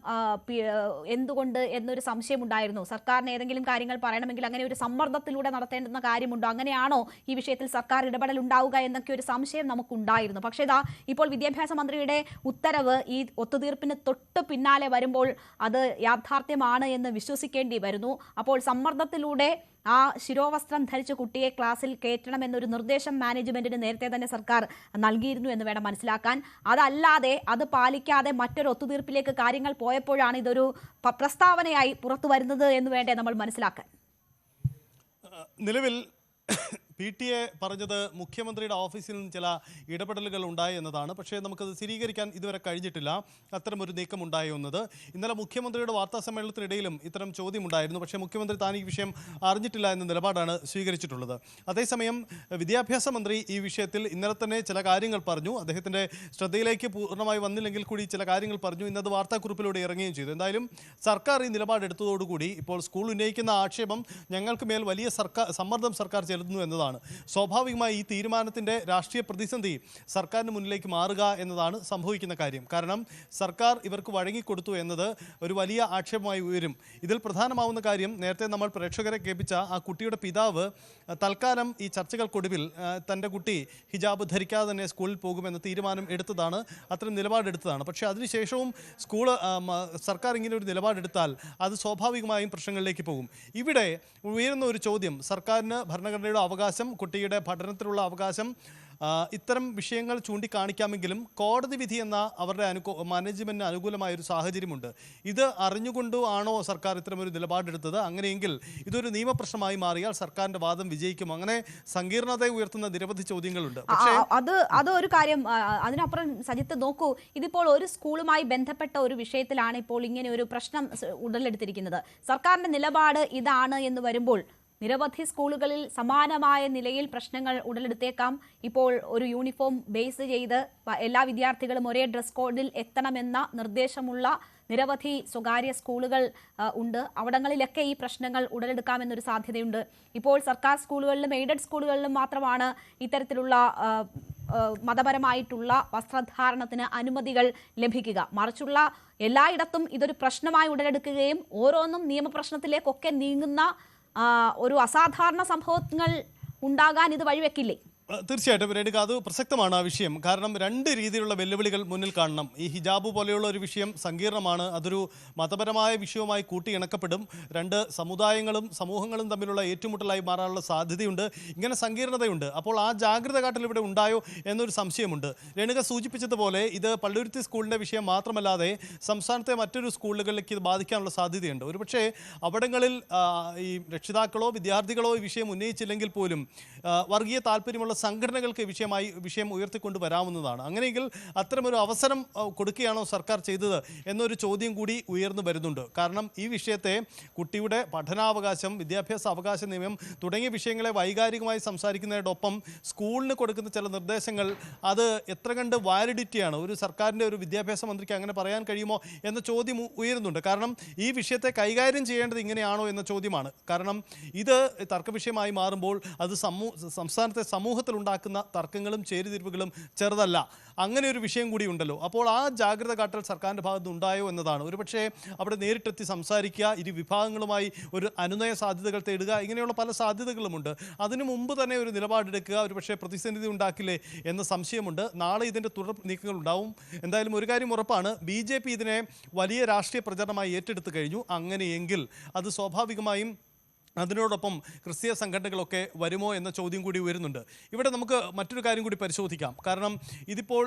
എന്തുകൊണ്ട് എന്നൊരു സംശയം ഉണ്ടായിരുന്നു. സർക്കാരിന് ഏതെങ്കിലും കാര്യങ്ങൾ പറയണമെങ്കിൽ അങ്ങനെ ഒരു സമ്മർദ്ദത്തിലൂടെ നടത്തേണ്ടുന്ന കാര്യമുണ്ടോ? അങ്ങനെയാണോ ഈ വിഷയത്തിൽ സർക്കാർ ഇടപെടൽ ഉണ്ടാവുക എന്നൊക്കെ ഒരു സംശയം നമുക്കുണ്ടായിരുന്നു. പക്ഷേ ഇതാ ഇപ്പോൾ വിദ്യാഭ്യാസ മന്ത്രിയുടെ ഉത്തരവ് ഈ ഒത്തുതീർപ്പിന് തൊട്ട് പിന്നാലെ വരുമ്പോൾ അത് യാഥാർത്ഥ്യമാണ് എന്ന് വിശ്വസിക്കേണ്ടി വരുന്നു. അപ്പോൾ സമ്മർദ്ദത്തിലൂടെ ആ ശിരോവസ്ത്രം ധരിച്ച കുട്ടിയെ ക്ലാസ്സിൽ കയറ്റണമെന്നൊരു നിർദ്ദേശം മാനേജ്മെന്റിന് നേരത്തെ തന്നെ സർക്കാർ നൽകിയിരുന്നു എന്ന് വേണം മനസ്സിലാക്കാൻ. അതല്ലാതെ അത് പാലിക്കാതെ മറ്റൊരു ഒത്തുതീർപ്പിലേക്ക് കാര്യങ്ങൾ പോയപ്പോഴാണ് ഇതൊരു പ്രസ്താവനയായി പുറത്തു വരുന്നത് എന്ന് വേണ്ടേ നമ്മൾ മനസ്സിലാക്കാൻ.
നിലവിൽ PTA പറഞ്ഞത് മുഖ്യമന്ത്രിയുടെ ഓഫീസിൽ നിന്ന് ചില ഇടപെടലുകൾ ഉണ്ടായി എന്നതാണ്. പക്ഷേ നമുക്കത് സ്ഥിരീകരിക്കാൻ ഇതുവരെ കഴിഞ്ഞിട്ടില്ല അത്തരമൊരു നീക്കം ഉണ്ടായി എന്നത്. ഇന്നലെ മുഖ്യമന്ത്രിയുടെ വാർത്താ സമ്മേളനത്തിനിടയിലും ഇത്തരം ചോദ്യമുണ്ടായിരുന്നു. പക്ഷേ മുഖ്യമന്ത്രി താൻ ഈ വിഷയം അറിഞ്ഞിട്ടില്ല എന്ന നിലപാടാണ് സ്വീകരിച്ചിട്ടുള്ളത്. അതേസമയം വിദ്യാഭ്യാസ മന്ത്രി ഈ വിഷയത്തിൽ ഇന്നലെ തന്നെ ചില കാര്യങ്ങൾ പറഞ്ഞു. അദ്ദേഹത്തിൻ്റെ ശ്രദ്ധയിലേക്ക് പൂർണ്ണമായി വന്നില്ലെങ്കിൽ കൂടി ചില കാര്യങ്ങൾ പറഞ്ഞു. ഇന്നത് വാർത്താക്കുറിപ്പിലൂടെ ഇറങ്ങുകയും ചെയ്തു. എന്തായാലും സർക്കാർ ഈ നിലപാടെടുത്തതോടുകൂടി ഇപ്പോൾ സ്കൂൾ ഉന്നയിക്കുന്ന ആക്ഷേപം ഞങ്ങൾക്ക് മേൽ വലിയ സമ്മർദ്ദം സർക്കാർ ചെലുത്തുന്നു എന്നതാണ്. സ്വാഭാവികമായി ഈ തീരുമാനത്തിൻ്റെ രാഷ്ട്രീയ പ്രതിസന്ധി സർക്കാരിന് മുന്നിലേക്ക് മാറുക എന്നതാണ് സംഭവിക്കുന്ന കാര്യം. കാരണം സർക്കാർ ഇവർക്ക് വഴങ്ങിക്കൊടുത്തു എന്നത് ഒരു വലിയ ആക്ഷേപമായി ഉയരും. ഇതിൽ പ്രധാനമാവുന്ന കാര്യം, നേരത്തെ നമ്മൾ പ്രേക്ഷകരെ കേൾപ്പിച്ച ആ കുട്ടിയുടെ പിതാവ് തൽക്കാലം ഈ ചർച്ചകൾക്കൊടുവിൽ തൻ്റെ കുട്ടി ഹിജാബ് ധരിക്കാതെ തന്നെ സ്കൂളിൽ പോകുമെന്ന തീരുമാനം എടുത്തതാണ്, അത്തരം നിലപാടെടുത്തതാണ്. പക്ഷേ അതിനുശേഷവും സർക്കാർ ഇങ്ങനെ ഒരു നിലപാടെടുത്താൽ അത് സ്വാഭാവികമായും പ്രശ്നങ്ങളിലേക്ക് പോകും. ഇവിടെ ഉയരുന്ന ഒരു ചോദ്യം, സർക്കാരിന് ഭരണഘടനയുടെ അവകാശം, കുട്ടിയുടെ പഠനത്തിലുള്ള അവകാശം, ഇത്തരം വിഷയങ്ങൾ ചൂണ്ടിക്കാണിക്കാമെങ്കിലും കോടതി വിധി എന്ന അവരുടെ മാനേജ്മെന്റിന് അനുകൂലമായ ഒരു സാഹചര്യമുണ്ട്. ഇത് അറിഞ്ഞുകൊണ്ടോ ആണോ സർക്കാർ ഇത്തരമൊരു നിലപാടെടുത്തത്? അങ്ങനെയെങ്കിൽ ഇതൊരു നിയമപ്രശ്നമായി മാറിയാൽ സർക്കാരിന്റെ വാദം വിജയിക്കും. അങ്ങനെ സങ്കീർണത ഉയർത്തുന്ന നിരവധി ചോദ്യങ്ങളുണ്ട്. പക്ഷേ
അത് ഒരു കാര്യം. അതിനപ്പുറം സജിത്ത് നോക്കൂ, ഇതിപ്പോൾ ഒരു സ്കൂളുമായി ബന്ധപ്പെട്ട ഒരു വിഷയത്തിലാണ് ഇപ്പോൾ ഇങ്ങനെ ഒരു പ്രശ്നം ഉടലെടുത്തിരിക്കുന്നത്. സർക്കാരിന്റെ നിലപാട് ഇതാണ് എന്ന് വരുമ്പോൾ നിരവധി സ്കൂളുകളിൽ സമാനമായ നിലയിൽ പ്രശ്നങ്ങൾ ഉടലെടുത്തേക്കാം. ഇപ്പോൾ ഒരു യൂണിഫോം ബേസ് ചെയ്ത് എല്ലാ വിദ്യാർത്ഥികളും ഒരേ ഡ്രസ് കോഡിൽ എത്തണമെന്ന നിർദ്ദേശമുള്ള നിരവധി സ്വകാര്യ സ്കൂളുകൾ ഉണ്ട്. അവിടങ്ങളിലൊക്കെ ഈ പ്രശ്നങ്ങൾ ഉടലെടുക്കാമെന്നൊരു സാധ്യതയുണ്ട്. ഇപ്പോൾ സർക്കാർ സ്കൂളുകളിലും എയ്ഡഡ് സ്കൂളുകളിലും മാത്രമാണ് ഇത്തരത്തിലുള്ള മതപരമായിട്ടുള്ള വസ്ത്രധാരണത്തിന് അനുമതികൾ ലഭിക്കുക. മറിച്ചുള്ള എല്ലായിടത്തും ഇതൊരു പ്രശ്നമായി ഉടലെടുക്കുകയും ഓരോന്നും നിയമപ്രശ്നത്തിലേക്കൊക്കെ നീങ്ങുന്ന ഒരു അസാധാരണ സംഭവങ്ങൾ ഉണ്ടാകാൻ ഇത് വഴിവെക്കില്ലേ?
തീർച്ചയായിട്ടും രേണുക, അത് പ്രസക്തമാണ് ആ വിഷയം. കാരണം രണ്ട് രീതിയിലുള്ള വെല്ലുവിളികൾ മുന്നിൽ കാണണം. ഈ ഹിജാബ് പോലെയുള്ള ഒരു വിഷയം സങ്കീർണമാണ്. അതൊരു മതപരമായ വിഷയവുമായി കൂട്ടിയിണക്കപ്പെടും. രണ്ട് സമുദായങ്ങളും സമൂഹങ്ങളും തമ്മിലുള്ള ഏറ്റുമുട്ടലായി മാറാനുള്ള സാധ്യതയുണ്ട്. ഇങ്ങനെ സങ്കീർണതയുണ്ട്. അപ്പോൾ ആ ജാഗ്രത കാട്ടൽ ഇവിടെ ഉണ്ടായോ എന്നൊരു സംശയമുണ്ട്. രേണുക സൂചിപ്പിച്ചതുപോലെ ഇത് പള്ളുരുത്തി സ്കൂളിൻ്റെ വിഷയം മാത്രമല്ലാതെ സംസ്ഥാനത്തെ മറ്റൊരു സ്കൂളുകളിലേക്ക് ഇത് ബാധിക്കാനുള്ള സാധ്യതയുണ്ട്. ഒരുപക്ഷെ അവിടങ്ങളിൽ ഈ രക്ഷിതാക്കളോ വിദ്യാർത്ഥികളോ ഈ വിഷയം ഉന്നയിച്ചില്ലെങ്കിൽ പോലും വർഗീയ താല്പര്യമുള്ള സംഘടനകൾക്ക് വിഷയം ഉയർത്തിക്കൊണ്ട് വരാവുന്നതാണ്. അങ്ങനെയെങ്കിൽ അത്തരമൊരു അവസരം കൊടുക്കുകയാണോ സർക്കാർ ചെയ്തത് എന്നൊരു ചോദ്യം കൂടി ഉയർന്നു വരുന്നുണ്ട്. കാരണം ഈ വിഷയത്തെ കുട്ടിയുടെ പഠനാവകാശം, വിദ്യാഭ്യാസ അവകാശ നിയമം തുടങ്ങിയ വിഷയങ്ങളെ വൈകാരികമായി സംസാരിക്കുന്നതിനോടൊപ്പം സ്കൂളിന് കൊടുക്കുന്ന ചില നിർദ്ദേശങ്ങൾ അത് എത്ര കണ്ട് വാലിഡിറ്റിയാണ്, ഒരു സർക്കാരിൻ്റെ ഒരു വിദ്യാഭ്യാസ മന്ത്രിക്ക് അങ്ങനെ പറയാൻ കഴിയുമോ എന്ന ചോദ്യം ഉയരുന്നുണ്ട്. കാരണം ഈ വിഷയത്തെ കൈകാര്യം ചെയ്യേണ്ടത് ഇങ്ങനെയാണോ എന്ന ചോദ്യമാണ്. കാരണം ഇത് തർക്കവിഷയമായി മാറുമ്പോൾ അത് സംസ്ഥാനത്തെ സമൂഹത്തിലുണ്ടാക്കുന്ന തർക്കങ്ങളും ചേരിതിരിവുകളും ചെറുതല്ല. അങ്ങനെ ഒരു വിഷയം കൂടി ഉണ്ടല്ലോ. അപ്പോൾ ആ ജാഗ്രത കാട്ടൽ സർക്കാരിൻ്റെ ഭാഗത്ത് ഉണ്ടായോ എന്നതാണ്. ഒരുപക്ഷെ അവിടെ നേരിട്ടെത്തി സംസാരിക്കുക, ഇരു വിഭാഗങ്ങളുമായി ഒരു അനുനയ സാധ്യതകൾ തേടുക, ഇങ്ങനെയുള്ള പല സാധ്യതകളുമുണ്ട്. അതിനു മുമ്പ് തന്നെ ഒരു നിലപാടെടുക്കുക ഒരുപക്ഷെ പ്രതിസന്ധി ഉണ്ടാക്കില്ലേ എന്ന സംശയമുണ്ട്. നാളെ ഇതിൻ്റെ തുടർ നീക്കങ്ങൾ ഉണ്ടാവും. എന്തായാലും ഒരു കാര്യം ഉറപ്പാണ്, BJP ഇതിനെ വലിയ രാഷ്ട്രീയ പ്രചരണമായി ഏറ്റെടുത്തു കഴിഞ്ഞു. അങ്ങനെയെങ്കിൽ അത് സ്വാഭാവികമായും അതിനോടൊപ്പം ക്രിസ്തീയ സംഘടനകളൊക്കെ വരുമോ എന്ന ചോദ്യം കൂടി ഉയരുന്നുണ്ട്. ഇവിടെ നമുക്ക് മറ്റൊരു കാര്യം കൂടി പരിശോധിക്കാം. കാരണം ഇതിപ്പോൾ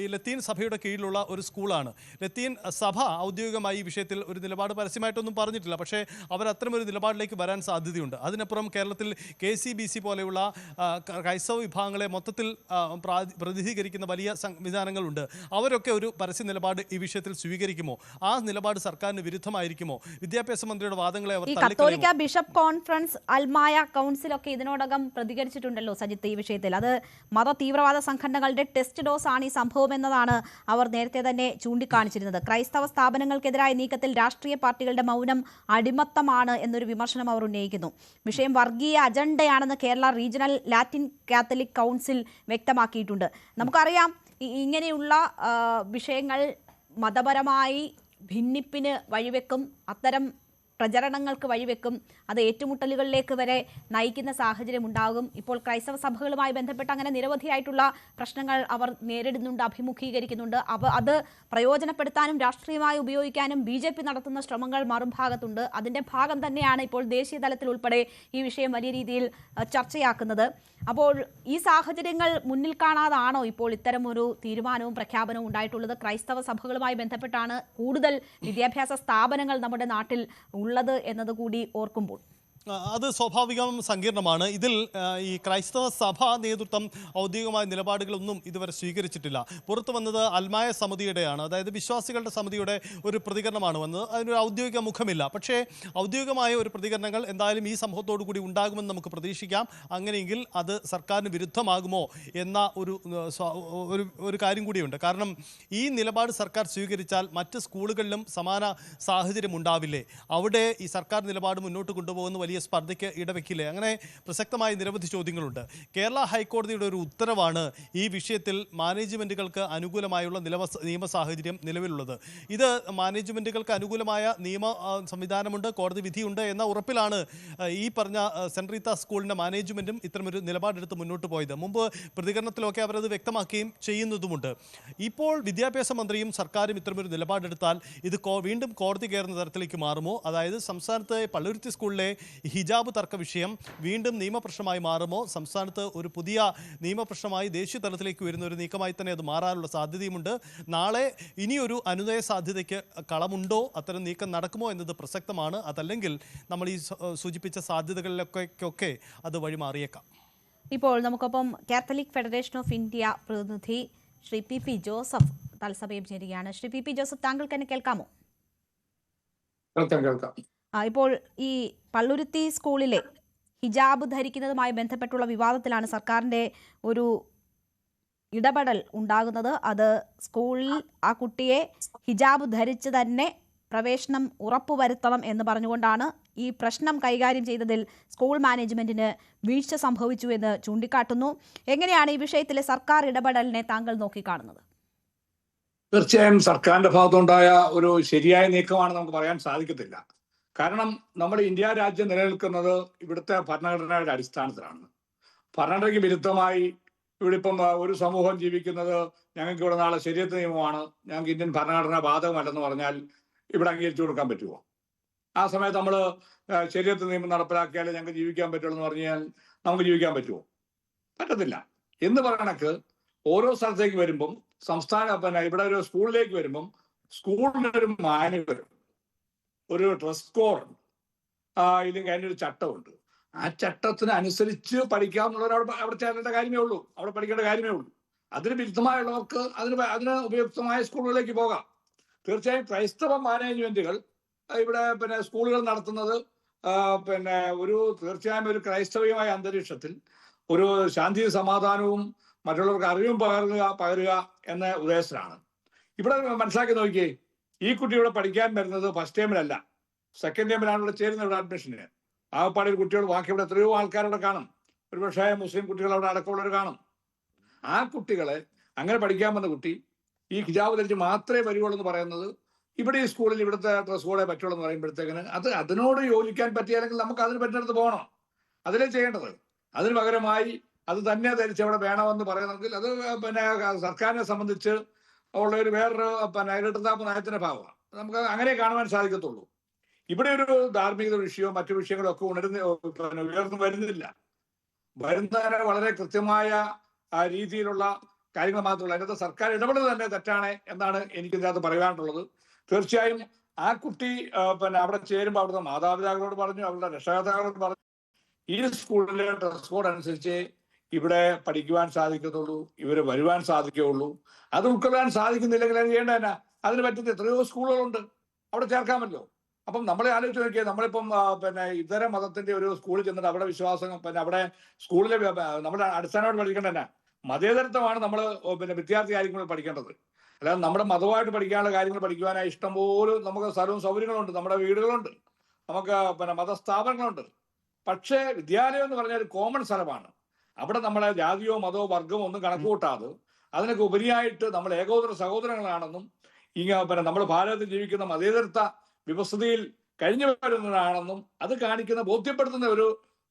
ഈ ലത്തീൻ സഭയുടെ കീഴിലുള്ള ഒരു സ്കൂളാണ്. ലത്തീൻ സഭ ഔദ്യോഗികമായി ഈ വിഷയത്തിൽ ഒരു പരസ്യമായിട്ടൊന്നും പറഞ്ഞിട്ടില്ല. പക്ഷേ അവർ അത്തരമൊരു നിലപാടിലേക്ക് വരാൻ സാധ്യതയുണ്ട്. അതിനപ്പുറം കേരളത്തിൽ KCBC പോലെയുള്ള ക്രൈസ്തവ വിഭാഗങ്ങളെ മൊത്തത്തിൽ പ്രതിനിധീകരിക്കുന്ന വലിയ സംവിധാനങ്ങളുണ്ട്. അവരൊക്കെ ഒരു പരസ്യ നിലപാട് ഈ വിഷയത്തിൽ സ്വീകരിക്കുമോ? ആ നിലപാട് സർക്കാരിന് വിരുദ്ധമായിരിക്കുമോ? വിദ്യാഭ്യാസ മന്ത്രിയുടെ വാദങ്ങളെ അവർ
ബിഷപ്പ് കോൺഫറൻസ്, അൽമായ കൗൺസിലൊക്കെ ഇതിനോടകം പ്രതികരിച്ചിട്ടുണ്ടല്ലോ സജിത്ത് ഈ വിഷയത്തിൽ. അത് മത തീവ്രവാദ സംഘടനകളുടെ ടെസ്റ്റ് ഡോസ് ആണ് ഈ സംഭവം എന്നതാണ് അവർ നേരത്തെ തന്നെ ചൂണ്ടിക്കാണിച്ചിരുന്നത്. ക്രൈസ്തവ സ്ഥാപനങ്ങൾക്കെതിരായ നീക്കത്തിൽ രാഷ്ട്രീയ പാർട്ടികളുടെ മൗനം അടിമത്തമാണ് എന്നൊരു വിമർശനം അവർ ഉന്നയിക്കുന്നു. വിഷയം വർഗീയ അജണ്ടയാണെന്ന് Kerala regional Latin Catholic council വ്യക്തമാക്കിയിട്ടുണ്ട്. നമുക്കറിയാം ഇങ്ങനെയുള്ള വിഷയങ്ങൾ മതപരമായി ഭിന്നിപ്പിന് വഴിവെക്കും, അത്തരം പ്രചരണങ്ങൾക്ക് വഴിവെക്കും, അത് ഏറ്റുമുട്ടലുകളിലേക്ക് വരെ നയിക്കുന്ന സാഹചര്യം ഉണ്ടാകും. ഇപ്പോൾ ക്രൈസ്തവ സഭകളുമായി ബന്ധപ്പെട്ട് അങ്ങനെ നിരവധിയായിട്ടുള്ള പ്രശ്നങ്ങൾ അവർ നേരിടുന്നുണ്ട്, അഭിമുഖീകരിക്കുന്നുണ്ട്. അത് പ്രയോജനപ്പെടുത്താനും രാഷ്ട്രീയമായി ഉപയോഗിക്കാനും BJP നടത്തുന്ന ശ്രമങ്ങൾ മറുഭാഗത്തുണ്ട്. അതിൻ്റെ ഭാഗം തന്നെയാണ് ഇപ്പോൾ ദേശീയ തലത്തിൽ ഉൾപ്പെടെ ഈ വിഷയം വലിയ രീതിയിൽ ചർച്ചയാക്കുന്നത്. അപ്പോൾ ഈ സാഹചര്യങ്ങൾ മുന്നിൽ കാണാതാണോ ഇപ്പോൾ ഇത്തരമൊരു തീരുമാനവും പ്രഖ്യാപനവും ഉണ്ടായിട്ടുള്ളത്? ക്രൈസ്തവ സഭകളുമായി ബന്ധപ്പെട്ടാണ് കൂടുതൽ വിദ്യാഭ്യാസ സ്ഥാപനങ്ങൾ നമ്മുടെ നാട്ടിൽ ഉള്ളത് എന്നതുകൂടി ഓർക്കുമ്പോൾ
അത് സ്വാഭാവികം സങ്കീർണമാണ്. ഇതിൽ ഈ ക്രൈസ്തവ സഭ നേതൃത്വം ഔദ്യോഗികമായ നിലപാടുകളൊന്നും ഇതുവരെ സ്വീകരിച്ചിട്ടില്ല. പുറത്തു വന്നത് അൽമായ സമിതിയുടെയാണ്, അതായത് വിശ്വാസികളുടെ സമിതിയുടെ ഒരു പ്രതികരണമാണ് വന്നത്. അതിനൊരു ഔദ്യോഗിക മുഖമില്ല. പക്ഷേ ഔദ്യോഗികമായ ഒരു പ്രതികരണങ്ങൾ എന്തായാലും ഈ സംഭവത്തോടു കൂടി ഉണ്ടാകുമെന്ന് നമുക്ക് പ്രതീക്ഷിക്കാം. അങ്ങനെയെങ്കിൽ അത് സർക്കാരിന് വിരുദ്ധമാകുമോ എന്ന ഒരു കാര്യം കൂടിയുണ്ട്. കാരണം ഈ നിലപാട് സർക്കാർ സ്വീകരിച്ചാൽ മറ്റ് സ്കൂളുകളിലും സമാന സാഹചര്യം ഉണ്ടാവില്ലേ? അവിടെ ഈ സർക്കാർ നിലപാട് മുന്നോട്ട് കൊണ്ടുപോകുന്ന വലിയ സ്പർദ്ധയ്ക്ക് ഇടവെക്കില്ലേ? അങ്ങനെ പ്രസക്തമായ നിരവധി ചോദ്യങ്ങളുണ്ട്. കേരള ഹൈക്കോടതിയുടെ ഒരു ഉത്തരവാണ് ഈ വിഷയത്തിൽ മാനേജ്മെൻറ്റുകൾക്ക് അനുകൂലമായുള്ള നിയമ സാഹചര്യം നിലവിലുള്ളത്. ഇത് മാനേജ്മെൻറ്റുകൾക്ക് അനുകൂലമായ നിയമ സംവിധാനമുണ്ട്, കോടതി വിധിയുണ്ട് എന്ന ഉറപ്പിലാണ് ഈ പറഞ്ഞ സെൻറ് റീത്ത സ്കൂളിൻ്റെ മാനേജ്മെൻറ്റും ഇത്തരമൊരു നിലപാടെടുത്ത് മുന്നോട്ട് പോയത്. മുമ്പ് പ്രതികരണത്തിലൊക്കെ അവരത് വ്യക്തമാക്കുകയും ചെയ്യുന്നതുമുണ്ട്. ഇപ്പോൾ വിദ്യാഭ്യാസ മന്ത്രിയും സർക്കാരും ഇത്തരമൊരു നിലപാടെടുത്താൽ ഇത് വീണ്ടും കോടതി കയറുന്ന തരത്തിലേക്ക് മാറുമോ? അതായത് സംസ്ഥാനത്തെ പള്ളുരുത്തി സ്കൂളിലെ ഹിജാബ് തർക്ക വിഷയം വീണ്ടും നിയമപ്രശ്നമായി മാറുമോ? സംസ്ഥാനത്ത് ഒരു പുതിയ നിയമപ്രശ്നമായി ദേശീയ തലത്തിലേക്ക് വരുന്ന ഒരു നീക്കമായി തന്നെ അത് മാറാനുള്ള സാധ്യതയുമുണ്ട്. നാളെ ഇനിയൊരു അനുനയ സാധ്യതയ്ക്ക് കളമുണ്ടോ? അത്തരം നീക്കം നടക്കുമോ എന്നത് പ്രസക്തമാണ്. അതല്ലെങ്കിൽ നമ്മൾ ഈ സൂചിപ്പിച്ച സാധ്യതകളിലൊക്കെ അത് വഴിമാറിയേക്കാം.
ഇപ്പോൾ നമുക്കൊപ്പം കാത്തലിക് ഫെഡറേഷൻ ഓഫ് ഇന്ത്യ പ്രതിനിധി ശ്രീ PP ജോസഫ് തത്സമയം ചേരുകയാണ്. ശ്രീ PP ജോസഫ്, താങ്കൾക്ക് എന്നെ കേൾക്കാമോ?
കേൾക്കാം.
ഇപ്പോൾ ഈ പള്ളുരുത്തി സ്കൂളിലെ ഹിജാബ് ധരിക്കുന്നതുമായി ബന്ധപ്പെട്ടുള്ള വിവാദത്തിലാണ് സർക്കാരിൻ്റെ ഒരു ഇടപെടൽ ഉണ്ടാകുന്നത്. അത് സ്കൂളിൽ ആ കുട്ടിയെ ഹിജാബ് ധരിച്ച് തന്നെ പ്രവേശനം ഉറപ്പുവരുത്തണം എന്ന് പറഞ്ഞുകൊണ്ടാണ് ഈ പ്രശ്നം കൈകാര്യം ചെയ്തതിൽ സ്കൂൾ മാനേജ്മെന്റിന് വീഴ്ച സംഭവിച്ചു എന്ന് ചൂണ്ടിക്കാട്ടുന്നു. എങ്ങനെയാണ് ഈ വിഷയത്തിലെ സർക്കാർ ഇടപെടലിനെ താങ്കൾ നോക്കിക്കാണുന്നത്?
തീർച്ചയായും സർക്കാരിന്റെ ഭാഗത്തുണ്ടായ ഒരു ശരിയായ നീക്കമാണ് നമുക്ക് പറയാൻ സാധിക്കത്തില്ല. കാരണം നമ്മുടെ ഇന്ത്യ രാജ്യം നിലനിൽക്കുന്നത് ഇവിടുത്തെ ഭരണഘടനയുടെ അടിസ്ഥാനത്തിലാണ്. ഭരണഘടനയ്ക്ക് വിരുദ്ധമായി ഇവിടെ ഇപ്പം ഒരു സമൂഹം ജീവിക്കുന്നത് ഞങ്ങൾക്ക് ഇവിടെ നാളെ ശരീഅത്ത് നിയമമാണ്, ഞങ്ങൾക്ക് ഇന്ത്യൻ ഭരണഘടന ബാധകമല്ലെന്ന് പറഞ്ഞാൽ ഇവിടെ അംഗീകരിച്ചു കൊടുക്കാൻ പറ്റുമോ? ആ സമയത്ത് നമ്മൾ ശരീഅത്ത് നിയമം നടപ്പിലാക്കിയാലേ ഞങ്ങൾക്ക് ജീവിക്കാൻ പറ്റുള്ളൂ എന്ന് പറഞ്ഞാൽ നമുക്ക് ജീവിക്കാൻ പറ്റുമോ? പറ്റത്തില്ല. എന്ന് പറയണക്ക് ഓരോ സ്ഥലത്തേക്ക് വരുമ്പം ഇവിടെ ഒരു സ്കൂളിലേക്ക് വരുമ്പം സ്കൂളിനൊരു മാനുവൽ വരും, ഒരു ഡ്രസ് കോഡ്, ഇല്ലെങ്കിൽ അതിനൊരു ചട്ടമുണ്ട്. ആ ചട്ടത്തിന് അനുസരിച്ച് പഠിക്കാമെന്നുള്ളവർ അവിടെ ചേരേണ്ട കാര്യമേ ഉള്ളൂ, അവിടെ പഠിക്കേണ്ട കാര്യമേ ഉള്ളൂ. അതിന് വിരുദ്ധമായുള്ളവർക്ക് അതിന് ഉപയുക്തമായ സ്കൂളുകളിലേക്ക് പോകാം. തീർച്ചയായും ക്രൈസ്തവ മാനേജ്മെന്റുകൾ ഇവിടെ സ്കൂളുകൾ നടത്തുന്നത് തീർച്ചയായും ഒരു ക്രൈസ്തവമായ അന്തരീക്ഷത്തിൽ ഒരു ശാന്തിയും സമാധാനവും മറ്റുള്ളവർക്ക് അറിവും പകരുക എന്ന ഉദ്ദേശത്തിലാണ്. ഇവിടെ മനസ്സിലാക്കി നോക്കിയേ, ഈ കുട്ടി ഇവിടെ പഠിക്കാൻ വരുന്നത് ഫസ്റ്റ് ടൈമിലല്ല, സെക്കൻഡ് ടൈമിലാണ് ഇവിടെ ചേരുന്നത്. ഇവിടെ അഡ്മിഷന് ആകപ്പാടെ കുട്ടികൾ ബാക്കി ഇവിടെ എത്രയോ ആൾക്കാരവിടെ കാണും, ഒരുപക്ഷെ മുസ്ലിം കുട്ടികൾ അവിടെ അടക്കമുള്ളവർ കാണും. ആ കുട്ടികളെ അങ്ങനെ പഠിക്കാൻ വന്ന കുട്ടി ഈ ഹിജാബ് ധരിച്ച് മാത്രമേ വരുവുള്ളൂ എന്ന് പറയുന്നത് ഇവിടെ ഈ സ്കൂളിൽ ഇവിടുത്തെ ഡ്രസ് കോഡേ പറ്റുള്ളൂ എന്ന് പറയുമ്പോഴത്തേക്കിന് അതിനോട് യോജിക്കാൻ പറ്റിയാലെങ്കിൽ നമുക്ക് അതിന് പറ്റുന്നിടത്ത് പോകണം, അതിലേ ചെയ്യേണ്ടത്. അതിന് പകരമായി അത് തന്നെ ധരിച്ച് അവിടെ വേണമെന്ന് പറയുന്നെങ്കിൽ അത് സർക്കാരിനെ സംബന്ധിച്ച് ഉള്ള ഒരു വേറൊരു ഇരട്ടത്താപ്പ് നയത്തിന്റെ ഭാഗമാണ്. നമുക്ക് അങ്ങനെ കാണുവാൻ സാധിക്കത്തുള്ളൂ. ഇവിടെ ഒരു ധാർമ്മികത വിഷയവും മറ്റു വിഷയങ്ങളും ഒക്കെ ഉയർന്നു വരുന്നില്ല. വരുന്നതിന് വളരെ കൃത്യമായ രീതിയിലുള്ള കാര്യങ്ങൾ മാത്രമല്ല, അതിനകത്ത് സർക്കാർ ഇടപെടൽ തന്നെ തെറ്റാണ് എന്നാണ് എനിക്ക് ഇതിനകത്ത് പറയാനുള്ളത്. തീർച്ചയായും ആ കുട്ടി അവിടെ ചേരുമ്പോൾ അവിടുത്തെ മാതാപിതാക്കളോട് പറഞ്ഞു, അവരുടെ രക്ഷകർത്താക്കളോട് പറഞ്ഞു, ഈ സ്കൂളിലെ ഡ്രസ് കോഡ് അനുസരിച്ച് ഇവിടെ പഠിക്കുവാൻ സാധിക്കത്തുള്ളൂ, ഇവര് വരുവാൻ സാധിക്കുകയുള്ളൂ. അത് ഉൾക്കൊള്ളാൻ സാധിക്കുന്നില്ലെങ്കിൽ അത് ചെയ്യേണ്ട തന്നെ. അതിന് പറ്റുന്ന എത്രയോ സ്കൂളുകളുണ്ട്, അവിടെ ചേർക്കാമല്ലോ. അപ്പം നമ്മളെ ആലോചിച്ച് നോക്കിയാൽ നമ്മളിപ്പം ഇതര മതത്തിന്റെ ഒരു സ്കൂളിൽ ചെന്നിട്ട് അവിടെ വിശ്വാസം അവിടെ സ്കൂളിലെ നമ്മുടെ അടിസ്ഥാനമായിട്ട് പഠിക്കേണ്ട തന്നെ മതേതരത്വമാണ് നമ്മൾ വിദ്യാർത്ഥി കാര്യങ്ങൾ പഠിക്കേണ്ടത്. അല്ലാതെ നമ്മുടെ മതമായിട്ട് പഠിക്കാനുള്ള കാര്യങ്ങൾ പഠിക്കുവാനായി ഇഷ്ടംപോലെ നമുക്ക് സ്ഥലവും സൗകര്യങ്ങളുണ്ട്, നമ്മുടെ വീടുകളുണ്ട്, നമുക്ക് മതസ്ഥാപനങ്ങളുണ്ട്. പക്ഷേ വിദ്യാലയം എന്ന് പറഞ്ഞാൽ ഒരു കോമൺ സ്ഥലമാണ്. അവിടെ നമ്മളെ ജാതിയോ മതമോ വർഗമോ ഒന്നും കണക്കുകൂട്ടാതെ അതിനൊക്കെ ഉപരിയായിട്ട് നമ്മൾ ഏകോദര സഹോദരങ്ങളാണെന്നും നമ്മൾ ഭാരതത്തിൽ ജീവിക്കുന്ന മതേതരത്വ വ്യവസ്ഥയിൽ കഴിഞ്ഞു വരുന്നതാണെന്നും അത് കാണിക്കുന്ന ബോധ്യപ്പെടുത്തുന്ന ഒരു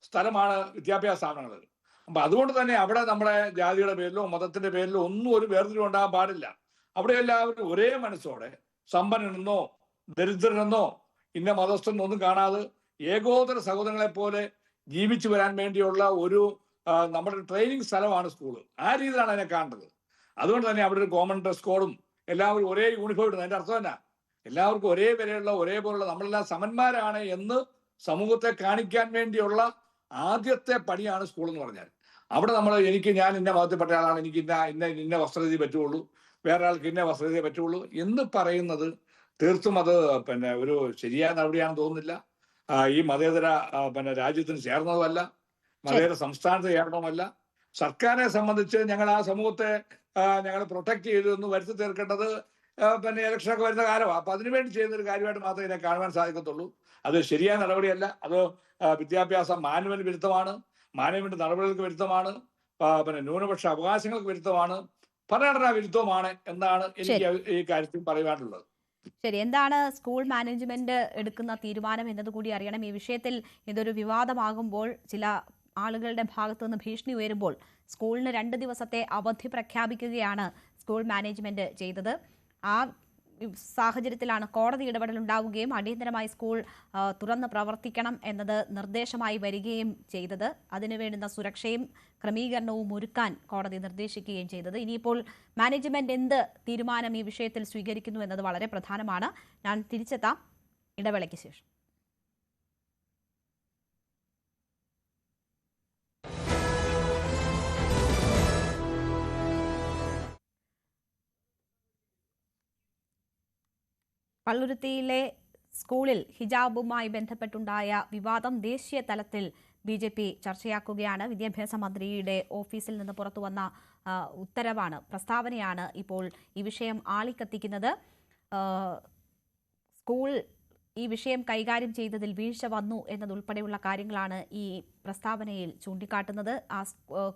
സ്ഥലമാണ് വിദ്യാഭ്യാസ സ്ഥാപനങ്ങൾ. അപ്പൊ അതുകൊണ്ട് തന്നെ അവിടെ നമ്മുടെ ജാതിയുടെ പേരിലോ മതത്തിന്റെ പേരിലോ ഒന്നും ഒരു വേർതിരിവ് ഉണ്ടാകാൻ പാടില്ല. അവിടെ എല്ലാവരും ഒരേ മനസ്സോടെ സമ്പന്നനെന്നോ ദരിദ്രനെന്നോ ഇന്ന മതസ്ഥനെന്നോ ഒന്നും കാണാതെ ഏകോദര സഹോദരങ്ങളെ പോലെ ജീവിച്ചു വരാൻ വേണ്ടിയുള്ള ഒരു നമ്മുടെ ട്രെയിനിങ് സ്ഥലമാണ് സ്കൂള്. ആ രീതിയിലാണ് അതിനെ കാണേണ്ടത്. അതുകൊണ്ട് തന്നെ അവിടെ ഒരു കോമൺ ഡ്രസ് കോഡും എല്ലാവരും ഒരേ യൂണിഫോം ഇടുന്നത് അതിന്റെ അർത്ഥം തന്നെ എല്ലാവർക്കും ഒരേ വിലയുള്ള ഒരേപോലുള്ള നമ്മളെല്ലാം സമന്മാരാണ് എന്ന് സമൂഹത്തെ കാണിക്കാൻ വേണ്ടിയുള്ള ആദ്യത്തെ പണിയാണ് സ്കൂൾ എന്ന് പറഞ്ഞാൽ. അവിടെ ഞാൻ ഇന്ന മതത്തിൽപ്പെട്ട ആളാണ്, എനിക്ക് ഇന്ന വസ്ത്രരീതി പറ്റുള്ളൂ, വേറെ ആൾക്ക് ഇന്ന വസ്ത്രരീതിയെ പറ്റുള്ളൂ എന്ന് പറയുന്നത് തീർത്തും അത് ഒരു ശരിയായ നടപടിയാണെന്ന് തോന്നുന്നില്ല. ഈ മതേതര രാജ്യത്തിന് ചേർന്നതുമല്ല, മതേതര സംസ്ഥാനത്ത് ചേർന്നതുമല്ല. സർക്കാരിനെ സംബന്ധിച്ച് ഞങ്ങൾ ആ സമൂഹത്തെ ഞങ്ങൾ പ്രൊട്ടക്ട് ചെയ്തു എന്ന് വരുത്തി തീർക്കേണ്ടത് ഇലക്ഷനൊക്കെ വരുന്ന കാലമാണ്. അപ്പൊ അതിനുവേണ്ടി ചെയ്യുന്ന ഒരു കാര്യമായിട്ട് മാത്രമേ ഇതിനെ കാണുവാൻ സാധിക്കത്തുള്ളൂ. അത് ശരിയായ നടപടിയല്ല. അത് വിദ്യാഭ്യാസ മാനുവൽ വിരുദ്ധമാണ്, മാനേജ്മെന്റ് നടപടികൾക്ക് വിരുദ്ധമാണ്, ന്യൂനപക്ഷ അവകാശങ്ങൾക്ക് വിരുദ്ധമാണ്, ഭരണഘടനാ വിരുദ്ധവുമാണ് എന്നാണ് എനിക്ക് ഈ കാര്യത്തിൽ പറയാനുള്ളത്.
ശരി, എന്താണ് സ്കൂൾ മാനേജ്മെന്റ് എടുക്കുന്ന തീരുമാനം എന്നത് കൂടി അറിയണം. ഈ വിഷയത്തിൽ ഇതൊരു വിവാദമാകുമ്പോൾ ചില ആളുകളുടെ ഭാഗത്തു നിന്ന് ഭീഷണി ഉയരുമ്പോൾ സ്കൂളിന് 2 ദിവസത്തെ അവധി പ്രഖ്യാപിക്കുകയാണ് സ്കൂൾ മാനേജ്മെന്റ് ചെയ്തത്. ആ സാഹചര്യത്തിലാണ് കോടതി ഇടപെടൽ ഉണ്ടാവുകയും അടിയന്തരമായി സ്കൂൾ തുറന്ന് പ്രവർത്തിക്കണം എന്നത് നിർദ്ദേശമായി വരികയും ചെയ്തത്. അതിനുവേണ്ടുന്ന സുരക്ഷയും ക്രമീകരണവും ഒരുക്കാൻ കോടതി നിർദ്ദേശിക്കുകയും ചെയ്തത്. ഇനിയിപ്പോൾ മാനേജ്മെന്റ് എന്ത് തീരുമാനം ഈ വിഷയത്തിൽ സ്വീകരിക്കുന്നു എന്നത് വളരെ പ്രധാനമാണ്. ഞാൻ തിരിച്ചെത്താം ഇടവേളയ്ക്ക് ശേഷം. പള്ളുരുത്തിയിലെ സ്കൂളിൽ ഹിജാബുമായി ബന്ധപ്പെട്ടുണ്ടായ വിവാദം ദേശീയ തലത്തിൽ BJP ചർച്ചയാക്കുകയാണ്. വിദ്യാഭ്യാസ മന്ത്രിയുടെ ഓഫീസിൽ നിന്ന് പുറത്തു വന്ന ഉത്തരവാണ്, പ്രസ്താവനയാണ് ഇപ്പോൾ ഈ വിഷയം ആളിക്കത്തിക്കുന്നത്. സ്കൂൾ ഈ വിഷയം കൈകാര്യം ചെയ്തതിൽ വീഴ്ച വന്നു എന്നതുൾപ്പെടെയുള്ള കാര്യങ്ങളാണ് ഈ പ്രസ്താവനയിൽ ചൂണ്ടിക്കാട്ടുന്നത്. ആ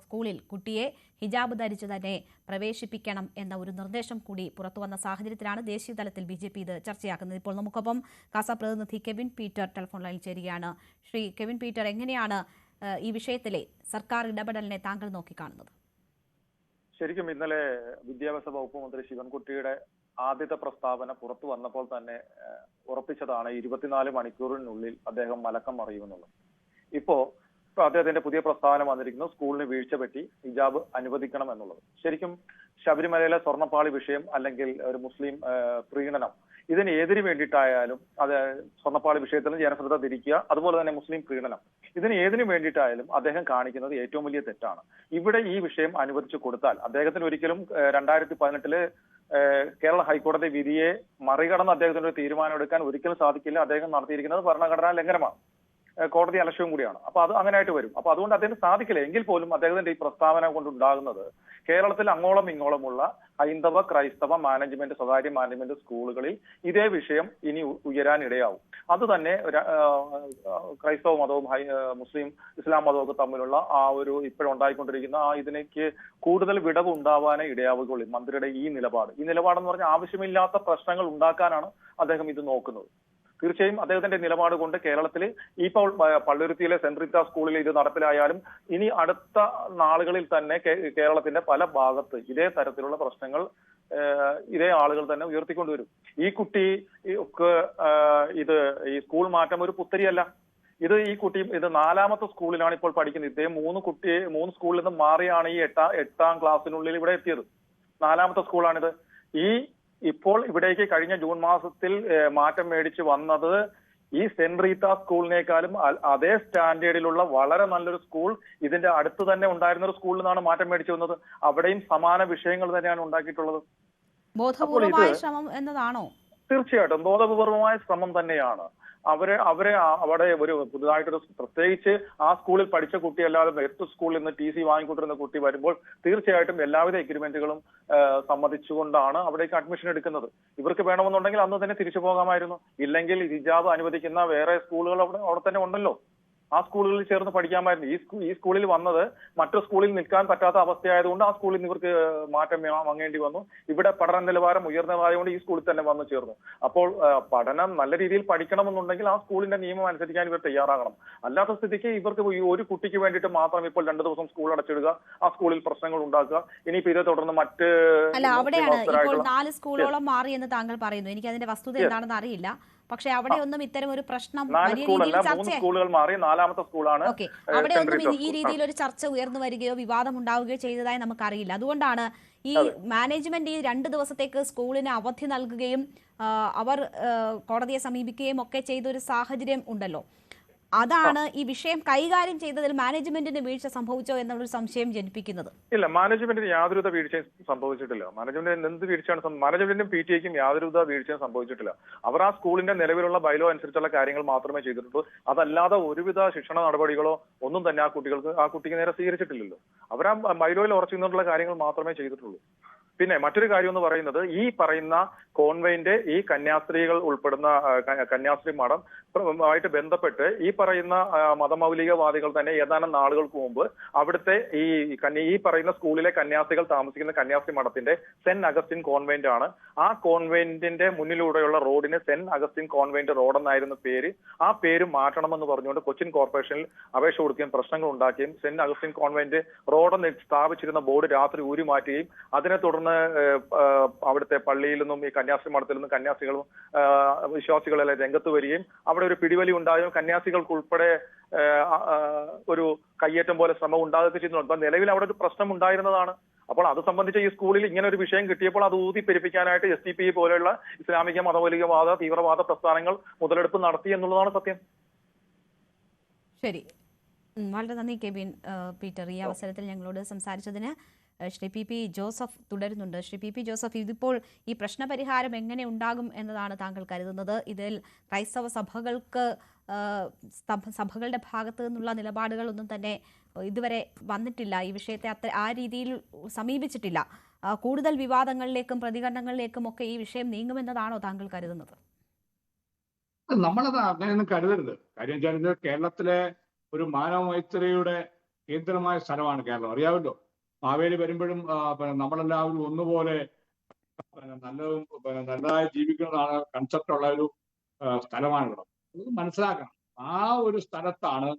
സ്കൂളിൽ കുട്ടിയെ ഹിജാബ് ധരിച്ച് തന്നെ പ്രവേശിപ്പിക്കണം എന്ന ഒരു നിർദ്ദേശം കൂടി പുറത്തുവന്ന സാഹചര്യത്തിലാണ് ദേശീയ തലത്തിൽ BJP ഇത് ചർച്ചയാക്കുന്നത്. ഇപ്പോൾ നമുക്കൊപ്പം കാസ പ്രതിനിധി കെവിൻ പീറ്റർ ടെലിഫോൺ ലൈനിൽ ചേരുകയാണ്. ശ്രീ കെവിൻ പീറ്റർ, എങ്ങനെയാണ് ഈ വിഷയത്തിലെ സർക്കാർ ഇടപെടലിനെ താങ്കൾ നോക്കിക്കാണുന്നത്?
ശരിക്കും ഇന്നലെ വിദ്യാഭ്യാസ വകുപ്പ് മന്ത്രി ശിവൻകുട്ടിയുടെ ആദ്യത്തെ പ്രസ്താവന പുറത്തു വന്നപ്പോൾ തന്നെ ഉറപ്പിച്ചതാണ് 24 മണിക്കൂറിനുള്ളിൽ അദ്ദേഹം മലക്കം മറിയുമെന്നുള്ളത്. ഇപ്പോ അദ്ദേഹത്തിന്റെ പുതിയ പ്രസ്താവന വന്നിരിക്കുന്നു, സ്കൂളിന് വീഴ്ച പറ്റി, ഹിജാബ് അനുവദിക്കണം എന്നുള്ളത്. ശരിക്കും ശബരിമലയിലെ സ്വർണ്ണപ്പാളി വിഷയം അല്ലെങ്കിൽ ഒരു മുസ്ലിം പ്രീണനം, ഇതിന് ഏതിനു വേണ്ടിയിട്ടായാലും, അത് സ്വർണ്ണപ്പാളി വിഷയത്തിൽ നിന്ന് ജനശ്രദ്ധ തിരിക്കുക, അതുപോലെ തന്നെ മുസ്ലിം പ്രീണനം, ഇതിന് ഏതിനു വേണ്ടിയിട്ടായാലും അദ്ദേഹം കാണിക്കുന്നത് ഏറ്റവും വലിയ തെറ്റാണ്. ഇവിടെ ഈ വിഷയം അനുവദിച്ചു കൊടുത്താൽ അദ്ദേഹത്തിന് ഒരിക്കലും 2018 കേരള ഹൈക്കോടതി വിധിയെ മറികടന്ന് അദ്ദേഹത്തിന് ഒരു തീരുമാനം എടുക്കാൻ ഒരിക്കലും സാധിക്കില്ല. അദ്ദേഹം നടത്തിയിരിക്കുന്നത് ഭരണഘടനാ ലംഘനമാണ്, കോടതി അലക്ഷ്യവും കൂടിയാണ്. അപ്പൊ അത് അങ്ങനെയായിട്ട് വരും. അപ്പൊ അതുകൊണ്ട് അദ്ദേഹം സാധിക്കില്ല. എങ്കിൽ പോലും അദ്ദേഹത്തിന്റെ ഈ പ്രസ്താവന കൊണ്ടുണ്ടാകുന്നത് കേരളത്തിൽ അങ്ങോളം ഇങ്ങോളമുള്ള ഹൈന്ദവ ക്രൈസ്തവ മാനേജ്മെന്റ്, സ്വകാര്യ മാനേജ്മെന്റ് സ്കൂളുകളിൽ ഇതേ വിഷയം ഇനി ഉയരാനിടയാവും. അത് തന്നെ ക്രൈസ്തവ മതവും മുസ്ലിം ഇസ്ലാം മതവും ഒക്കെ തമ്മിലുള്ള ആ ഒരു ഇപ്പോഴുണ്ടായിക്കൊണ്ടിരിക്കുന്ന ഇതിലേക്ക് കൂടുതൽ വിടവ് ഉണ്ടാവാനേ ഇടയാവുകയുള്ളൂ. മന്ത്രിയുടെ ഈ നിലപാടെന്ന് പറഞ്ഞാൽ ആവശ്യമില്ലാത്ത പ്രശ്നങ്ങൾ ഉണ്ടാക്കാനാണ് അദ്ദേഹം ഇത് നോക്കുന്നത്. തീർച്ചയായും അദ്ദേഹത്തിന്റെ നിലപാട് കൊണ്ട് കേരളത്തിൽ ഇപ്പോൾ പള്ളുരുത്തിയിലെ സെന്റ് റീത്ത സ്കൂളിൽ ഇത് നടപ്പിലായാലും ഇനി അടുത്ത നാളുകളിൽ തന്നെ കേരളത്തിന്റെ പല ഭാഗത്ത് ഇതേ തരത്തിലുള്ള പ്രശ്നങ്ങൾ ഇതേ ആളുകൾ തന്നെ ഉയർത്തിക്കൊണ്ടുവരും. ഈ കുട്ടി ഈ സ്കൂൾ മാറ്റം ഒരു പുത്തരിയല്ല. ഈ കുട്ടി 4ാമത്തെ സ്കൂളിലാണ് ഇപ്പോൾ പഠിക്കുന്നത്. ഇദ്ദേഹം 3 സ്കൂളിൽ നിന്ന് മാറിയാണ് ഈ 8ാം ക്ലാസ്സിനുള്ളിൽ ഇവിടെ എത്തിയത്. 4ാമത്തെ സ്കൂളാണിത്. ഇപ്പോൾ ഇവിടേക്ക് കഴിഞ്ഞ ജൂൺ മാസത്തിൽ മാറ്റം മേടിച്ച് വന്നത് ഈ സെന്റ് റീത്ത സ്കൂളിനേക്കാളും അതേ സ്റ്റാൻഡേർഡിലുള്ള വളരെ നല്ലൊരു സ്കൂൾ ഇതിന്റെ അടുത്ത് തന്നെ ഉണ്ടായിരുന്ന ഒരു സ്കൂളിൽ നിന്നാണ് മാറ്റം മേടിച്ചു വന്നത്. അവിടെയും സമാന വിഷയങ്ങൾ തന്നെയാണ് ഉണ്ടാക്കിയിട്ടുള്ളത്.
ബോധപൂർവമായ ശ്രമം എന്നതാണോ?
തീർച്ചയായിട്ടും ബോധപൂർവമായ ശ്രമം തന്നെയാണ്. അവരെ അവിടെ ഒരു പുതുതായിട്ടൊരു, പ്രത്യേകിച്ച് ആ സ്കൂളിൽ പഠിച്ച കുട്ടി അല്ലാതെ മറ്റു സ്കൂളിൽ നിന്ന് TC വാങ്ങിക്കൊണ്ടിരുന്ന കുട്ടി വരുമ്പോൾ തീർച്ചയായിട്ടും എല്ലാവിധ എഗ്രിമെന്റുകളും സമ്മതിച്ചുകൊണ്ടാണ് അവിടേക്ക് അഡ്മിഷൻ എടുക്കുന്നത്. ഇവർക്ക് വേണമെന്നുണ്ടെങ്കിൽ അന്ന് തന്നെ തിരിച്ചു പോകാമായിരുന്നു. ഇല്ലെങ്കിൽ ഹിജാബ് അനുവദിക്കുന്ന വേറെ സ്കൂളുകൾ അവിടെ തന്നെ ഉണ്ടല്ലോ. ആ സ്കൂളുകളിൽ ചേർന്ന് പഠിക്കാമായിരുന്നു. ഈ സ്കൂളിൽ വന്നത് മറ്റു സ്കൂളിൽ നിൽക്കാൻ പറ്റാത്ത അവസ്ഥയായതുകൊണ്ട് ആ സ്കൂളിൽ നിന്ന് ഇവർക്ക് മാറ്റം വാങ്ങേണ്ടി വന്നു. ഇവിടെ പഠന നിലവാരം ഉയർന്നതായതുകൊണ്ട് ഈ സ്കൂളിൽ തന്നെ വന്നു ചേർന്നു. അപ്പോൾ പഠനം നല്ല രീതിയിൽ പഠിക്കണമെന്നുണ്ടെങ്കിൽ ആ സ്കൂളിന്റെ നിയമം അനുസരിക്കാൻ ഇവർ തയ്യാറാകണം. അല്ലാത്ത സ്ഥിതിക്ക് ഇവർക്ക് ഒരു കുട്ടിക്ക് വേണ്ടിയിട്ട് മാത്രം ഇപ്പോൾ 2 ദിവസം സ്കൂൾ അടച്ചിടുക, ആ സ്കൂളിൽ പ്രശ്നങ്ങൾ ഉണ്ടാക്കുക, ഇനിയിപ്പോ ഇതേ തുടർന്ന് മറ്റ്
അവിടെയാണ് ഇപ്പോൾ 4 സ്കൂളോളം മാറി എന്ന് താങ്കൾ പറയുന്നു. എനിക്ക് അതിന്റെ വസ്തുത എന്താണെന്ന് അറിയില്ല. പക്ഷെ അവിടെ ഒന്നും ഇത്തരം ഒരു പ്രശ്നം വലിയ രീതിയിൽ
സ്കൂളുകൾ മാറി 4ാമത്തെ സ്കൂളാണ്.
ഓക്കെ, അവിടെ ഒന്നും ഈ രീതിയിൽ ഒരു ചർച്ച ഉയർന്നു വരികയോ വിവാദം ഉണ്ടാവുകയോ ചെയ്തതായി നമുക്കറിയില്ല. അതുകൊണ്ടാണ് ഈ മാനേജ്മെന്റ് ഈ 2 ദിവസത്തേക്ക് സ്കൂളിന് അവധി നൽകുകയും അവർ കോടതിയെ സമീപിക്കുകയും ഒക്കെ ചെയ്ത ഒരു സാഹചര്യം ഉണ്ടല്ലോ. അതാണ് ഈ വിഷയം കൈകാര്യം ചെയ്തതിൽ മാനേജ്മെന്റിന് വീഴ്ച സംഭവിച്ചോ എന്നൊരു സംശയം ജനിപ്പിക്കുന്നത്.
ഇല്ല, മാനേജ്മെന്റിന് യാതൊരുവിധ വീഴ്ചയും സംഭവിച്ചിട്ടില്ല. മാനേജ്മെന്റിന് എന്ത് വീഴ്ചയാണ്? മാനേജ്മെന്റിനും PTA-ക്കും യാതൊരുവിധ വീഴ്ചയും സംഭവിച്ചിട്ടില്ല. അവർ ആ സ്കൂളിന്റെ നിലവിലുള്ള ബൈലോ അനുസരിച്ചുള്ള കാര്യങ്ങൾ മാത്രമേ ചെയ്തിട്ടുള്ളൂ. അതല്ലാതെ ഒരുവിധ ശിക്ഷണ നടപടികളോ ഒന്നും തന്നെ ആ കുട്ടിക്ക് നേരെ സ്വീകരിച്ചിട്ടില്ലല്ലോ. അവർ ആ ബൈലോയിൽ ഉറച്ചു നിന്നുള്ള കാര്യങ്ങൾ മാത്രമേ ചെയ്തിട്ടുള്ളൂ. പിന്നെ മറ്റൊരു കാര്യം എന്ന് പറയുന്നത്, ഈ പറയുന്ന കോൺവെന്റ് ഈ കന്യാസ്ത്രീകൾ ഉൾപ്പെടുന്ന കന്യാസ്ത്രീ മഠം ആയിട്ട് ബന്ധപ്പെട്ട് ഈ പറയുന്ന മതമൗലികവാദികൾ തന്നെ ഏതാനും നാളുകൾക്ക് മുമ്പ് അവിടുത്തെ ഈ പറയുന്ന സ്കൂളിലെ കന്യാസ്ത്രീകൾ താമസിക്കുന്ന കന്യാസ്ത്രീ മഠത്തിന്റെ സെന്റ് അഗസ്റ്റിൻ കോൺവെന്റ് ആണ്. ആ കോൺവെന്റിന്റെ മുന്നിലൂടെയുള്ള റോഡിന് സെന്റ് അഗസ്റ്റിൻ കോൺവെന്റ് റോഡ് എന്നായിരുന്നു പേര്. ആ പേര് മാറ്റണമെന്ന് പറഞ്ഞുകൊണ്ട് കൊച്ചിൻ കോർപ്പറേഷനിൽ അപേക്ഷ കൊടുക്കുകയും പ്രശ്നങ്ങൾ ഉണ്ടാക്കുകയും സെന്റ് അഗസ്റ്റിൻ കോൺവെന്റ് റോഡ് സ്ഥാപിച്ചിരുന്ന ബോർഡ് രാത്രി ഊരി മാറ്റുകയും അതിനെ തുടർന്ന് അവിടുത്തെ പള്ളിയിൽ നിന്നും ഈ കന്യാസ്ത്രീ മഠത്തിൽ നിന്നും കന്യാസ്ത്രീകളും വിശ്വാസികളെല്ലാം രംഗത്ത് വരികയും അവിടെ ഒരു പിടിവലി ഉണ്ടാകുകയും കന്യാസ്ത്രീകൾക്ക് ഉൾപ്പെടെ ഒരു കയ്യേറ്റം പോലെ ശ്രമം ഉണ്ടാകുകയൊക്കെ ചെയ്യുന്നുണ്ട്. അപ്പൊ നിലവിൽ അവിടെ ഒരു പ്രശ്നം ഉണ്ടായിരുന്നതാണ്. അപ്പോൾ അത് സംബന്ധിച്ച് ഈ സ്കൂളിൽ ഇങ്ങനെ ഒരു വിഷയം കിട്ടിയപ്പോൾ അത് ഊതിപ്പെരിപ്പിക്കാനായിട്ട് SDPI പോലെയുള്ള ഇസ്ലാമിക മതമൗലികവാദ തീവ്രവാദ പ്രസ്ഥാനങ്ങൾ മുതലെടുപ്പ് നടത്തി എന്നുള്ളതാണ് സത്യം.
ശരി, വളരെ നന്ദി കെവിൻ പീറ്റർ. ഈ അവസരത്തിൽ ഞങ്ങളോട് സംസാരിച്ചതിന്. ശ്രീ PP ജോസഫ് തുടരുന്നുണ്ട്. ശ്രീ PP ജോസഫ്, ഇതിപ്പോൾ ഈ പ്രശ്നപരിഹാരം എങ്ങനെ ഉണ്ടാകും എന്നതാണ് താങ്കൾ കരുതുന്നത്? ഇതിൽ ക്രൈസ്തവ സഭകൾക്ക് സഭകളുടെ ഭാഗത്തു നിന്നുള്ള നിലപാടുകളൊന്നും തന്നെ ഇതുവരെ വന്നിട്ടില്ല. ഈ വിഷയത്തെ ആ രീതിയിൽ സമീപിച്ചിട്ടില്ല. കൂടുതൽ വിവാദങ്ങളിലേക്കും പ്രതികരണങ്ങളിലേക്കും ഒക്കെ ഈ വിഷയം നീങ്ങുമെന്നതാണോ താങ്കൾ കരുതുന്നത്?
നമ്മളത് അങ്ങനെയൊന്നും കരുതരുത്. കാര്യം വെച്ചാൽ കേരളത്തിലെ ഒരു മാനവ മൈത്രിയുടെ കേന്ദ്രമായ സ്ഥലമാണ് കേരളം. അറിയാമല്ലോ, മാവേലി വരുമ്പോഴും നമ്മളെല്ലാവരും ഒന്നുപോലെ നല്ലതായി ജീവിക്കുന്നതാണ് കൺസെപ്റ്റ് ഉള്ള ഒരു സ്ഥലമാണ് ഇവിടെ. അത് മനസ്സിലാക്കണം. ആ ഒരു സ്ഥലത്താണ്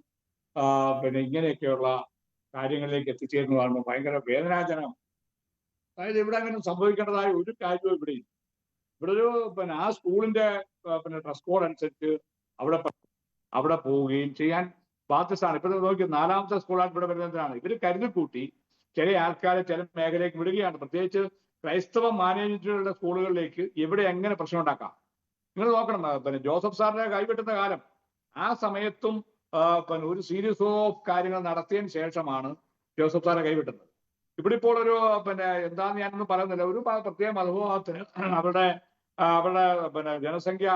ഇങ്ങനെയൊക്കെയുള്ള കാര്യങ്ങളിലേക്ക് എത്തിച്ചേരുന്നത് കാണുമ്പോൾ ഭയങ്കര വേദനാജനകം. അതായത് ഇവിടെ അങ്ങനെ സംഭവിക്കേണ്ടതായ ഒരു കാര്യവും ഇവിടെയില്ല. ഇവിടെ ഒരു ആ സ്കൂളിന്റെ ഡ്രസ് കോഡ് അനുസരിച്ച് അവിടെ പോവുകയും ചെയ്യാൻ ബാധ്യസ്ഥമാണ്. ഇപ്പൊ നോക്കി 4ാമത്തെ സ്കൂളാണ് ഇവിടെ വരുന്നതിനാണ് ഇവർ കരുതി കൂട്ടി ചില ആൾക്കാരെ ചില മേഖലയിലേക്ക് വിടുകയാണ്. പ്രത്യേകിച്ച് ക്രൈസ്തവ മാനേജ്മെന്റുകളുടെ സ്കൂളുകളിലേക്ക് എവിടെ എങ്ങനെ പ്രശ്നം ഉണ്ടാക്കാം. നിങ്ങൾ നോക്കണം, ജോസഫ് സാറിനെ കൈവിട്ടുന്ന കാലം ആ സമയത്തും ഒരു സീരീസ് ഓഫ് കാര്യങ്ങൾ നടത്തിയതിന് ശേഷമാണ് ജോസഫ് സാറെ കൈവിട്ടുന്നത്. ഇവിടെ ഇപ്പോൾ ഒരു എന്താന്ന് ഞാനൊന്നും പറയുന്നില്ല, ഒരു പ്രത്യേക മതവിഭാഗത്തിന് അവരുടെ ജനസംഖ്യ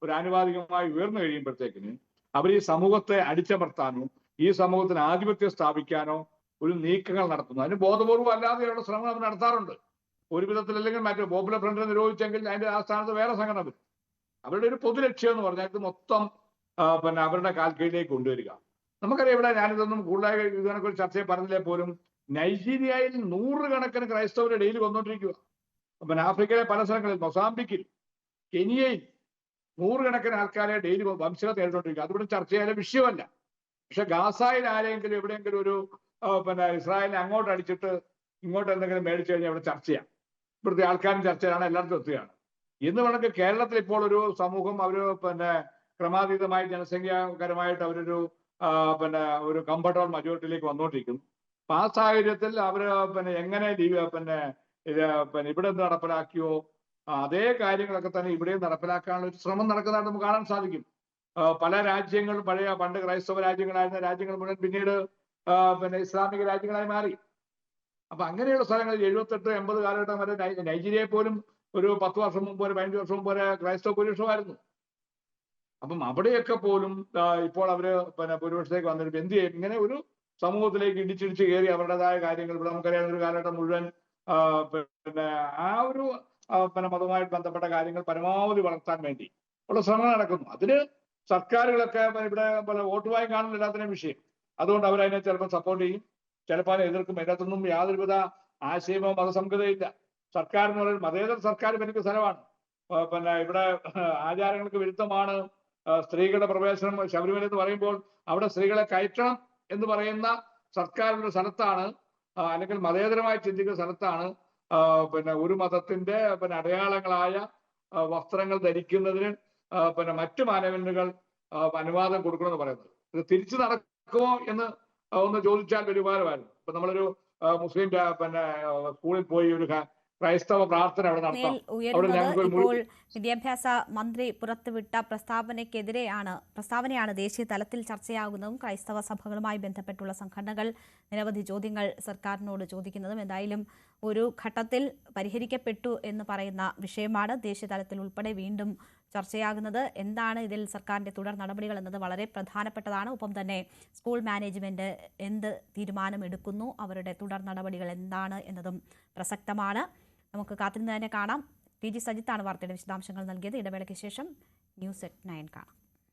ഒരു ആനുപാതികമായി ഉയർന്നു കഴിയുമ്പോഴത്തേക്കിന് അവർ ഈ സമൂഹത്തെ അടിച്ചമർത്താനോ ഈ സമൂഹത്തിന് ആധിപത്യം സ്ഥാപിക്കാനോ ഒരു നീക്കങ്ങൾ നടത്തുന്നു. അതിന് ബോധപൂർവ്വം അല്ലാതെയുള്ള ശ്രമങ്ങൾ അവർ നടത്താറുണ്ട്. ഒരു വിധത്തിൽ അല്ലെങ്കിൽ മറ്റു പോപ്പുലർ ഫ്രണ്ടിനെ നിരോധിച്ചെങ്കിൽ അതിന്റെ ആ സ്ഥാനത്ത് വേറെ സംഘടന വരും. അവരുടെ ഒരു പൊതുലക്ഷ്യം എന്ന് പറഞ്ഞാൽ ഇത് മൊത്തം അവരുടെ കാൽക്കീഴിലേക്ക് കൊണ്ടുവരിക. നമുക്കറിയാം, ഇവിടെ ഞാനിതൊന്നും കൂടുതലായി ഇതിനെക്കുറിച്ച് ചർച്ചയിൽ പറഞ്ഞില്ലേ പോലും നൈജീരിയയിൽ 100 കണക്കിന് ക്രൈസ്തവരെ ഡെയിലി കൊന്നുകൊണ്ടിരിക്കുക. ആഫ്രിക്കയിലെ പല സ്ഥലങ്ങളിൽ, മൊസാംബിക്കിൽ, കെനിയയിൽ 100 കണക്കിന് ആൾക്കാരെ ഡെയിലി വംശത്തെ നേരിട്ടുകൊണ്ടിരിക്കുക. അതിവിടെ ചർച്ച ചെയ്യാൻ വിഷയമല്ല. പക്ഷെ ഗാസയിൽ ആരെങ്കിലും എവിടെയെങ്കിലും ഒരു ഇസ്രായേലിനെ അങ്ങോട്ട് അടിച്ചിട്ട് ഇങ്ങോട്ട് എന്തെങ്കിലും മേടിച്ചു കഴിഞ്ഞാൽ ഇവിടെ ചർച്ച ചെയ്യാം. ഇവിടുത്തെ ആൾക്കാരും ചർച്ചയിലാണ്, എല്ലായിടത്തും എത്തുകയാണ്. എന്ന് വേണമെങ്കിൽ കേരളത്തിൽ ഇപ്പോൾ ഒരു സമൂഹം അവര് ക്രമാതീതമായി ജനസംഖ്യാപരമായിട്ട് അവരൊരു ഒരു കംഫർട്ടബിൾ മജോറിറ്റിയിലേക്ക് വന്നുകൊണ്ടിരിക്കുന്നു. അപ്പൊ ആ സാഹചര്യത്തിൽ അവര് എങ്ങനെ ഇവിടെ നടപ്പിലാക്കിയോ അതേ കാര്യങ്ങളൊക്കെ തന്നെ ഇവിടെയും നടപ്പിലാക്കാനുള്ള ഒരു ശ്രമം നടക്കുന്നതായിട്ട് നമുക്ക് കാണാൻ സാധിക്കും. പല രാജ്യങ്ങളും പണ്ട് ക്രൈസ്തവ രാജ്യങ്ങളായിരുന്ന രാജ്യങ്ങൾ മുഴുവൻ പിന്നീട് ഇസ്ലാമിക രാജ്യങ്ങളായി മാറി. അപ്പൊ അങ്ങനെയുള്ള സ്ഥലങ്ങളിൽ 78-80 കാലഘട്ടം വരെ നൈജീരിയയിൽ പോലും ഒരു 10 വർഷം മുമ്പ്, ഒരു 15 വർഷം മുമ്പ് വരെ ക്രൈസ്തവ ഭൂരിപക്ഷമായിരുന്നു. അപ്പം അവിടെയൊക്കെ പോലും ഇപ്പോൾ അവര് ഭൂരിപക്ഷത്തേക്ക് വന്നിട്ട് എന്ത് ചെയ്യും? ഇങ്ങനെ ഒരു സമൂഹത്തിലേക്ക് ഇടിച്ചിടിച്ച് കയറി അവരുടേതായ കാര്യങ്ങൾ ഇവിടെ നമുക്കറിയാവുന്ന ഒരു കാലഘട്ടം മുഴുവൻ ആ ഒരു മതവുമായിട്ട് ബന്ധപ്പെട്ട കാര്യങ്ങൾ പരമാവധി വളർത്താൻ വേണ്ടി ഉള്ള ശ്രമം നടക്കുന്നു. അതിന് സർക്കാരുകളൊക്കെ ഇവിടെ വോട്ട് വാങ്ങി കാണുന്നില്ല എല്ലാത്തിനും വിഷയം. അതുകൊണ്ട് അവരതിനെ ചിലപ്പോൾ സപ്പോർട്ട് ചെയ്യും, ചിലപ്പോൾ അതിനെ എതിർക്കും. അതിനകത്തൊന്നും യാതൊരുവിധ ആശയമോ മതസംഹിതയില്ല. സർക്കാർ എന്ന് പറയുന്നത് മതേതര സർക്കാർ ഭരിക്കുന്ന സ്ഥലമാണ്. ഇവിടെ ആചാരങ്ങൾക്ക് വിരുദ്ധമാണ് സ്ത്രീകളുടെ പ്രവേശനം ശബരിമല എന്ന് പറയുമ്പോൾ അവിടെ സ്ത്രീകളെ കയറ്റണം എന്ന് പറയുന്ന സർക്കാരിന്റെ സ്ഥലത്താണ്, അല്ലെങ്കിൽ മതേതരമായി ചിന്തിക്കുന്ന സ്ഥലത്താണ് ഒരു മതത്തിന്റെ അടയാളങ്ങളായ വസ്ത്രങ്ങൾ ധരിക്കുന്നതിന് മറ്റു മാനദണ്ഡങ്ങൾ അനുവാദം കൊടുക്കണമെന്ന് പറയുന്നത്. ഇത് തിരിച്ചു നടക്കുമോ എന്ന് ഒന്ന് ചോദിച്ചാൽ ഒരു ഉപകാരമായിരുന്നു. ഇപ്പൊ നമ്മളൊരു മുസ്ലിം സ്കൂളിൽ പോയി ഒരു ക്രൈസ്തവ പ്രാർത്ഥന അവിടെ നടത്താം.
ഇപ്പോൾ വിദ്യാഭ്യാസ മന്ത്രി പുറത്തുവിട്ട പ്രസ്താവനയാണ് ദേശീയ തലത്തിൽ ചർച്ചയാകുന്നതും ക്രൈസ്തവ സഭകളുമായി ബന്ധപ്പെട്ടുള്ള സംഘടനകൾ നിരവധി ചോദ്യങ്ങൾ സർക്കാരിനോട് ചോദിക്കുന്നതും. എന്തായാലും ഒരു ഘട്ടത്തിൽ പരിഹരിക്കപ്പെട്ടു എന്ന് പറയുന്ന വിഷയമാണ് ദേശീയ തലത്തിൽ ഉൾപ്പെടെ വീണ്ടും ചർച്ചയാകുന്നത്. എന്താണ് ഇതിൽ സർക്കാരിന്റെ തുടർ നടപടികൾ എന്നത് വളരെ പ്രധാനപ്പെട്ടതാണ്. ഒപ്പം തന്നെ സ്കൂൾ മാനേജ്മെന്റ് എന്ത് തീരുമാനമെടുക്കുന്നു, അവരുടെ തുടർ നടപടികൾ എന്താണ് എന്നതും പ്രസക്തമാണ്. നമുക്ക് കാത്തിരുന്ന് തന്നെ കാണാം. PG സജിത്താണ് വാർത്തയുടെ വിശദാംശങ്ങൾ നൽകിയത്. ഇടവേളയ്ക്ക് ശേഷം ന്യൂസ് at 9 കാണാം.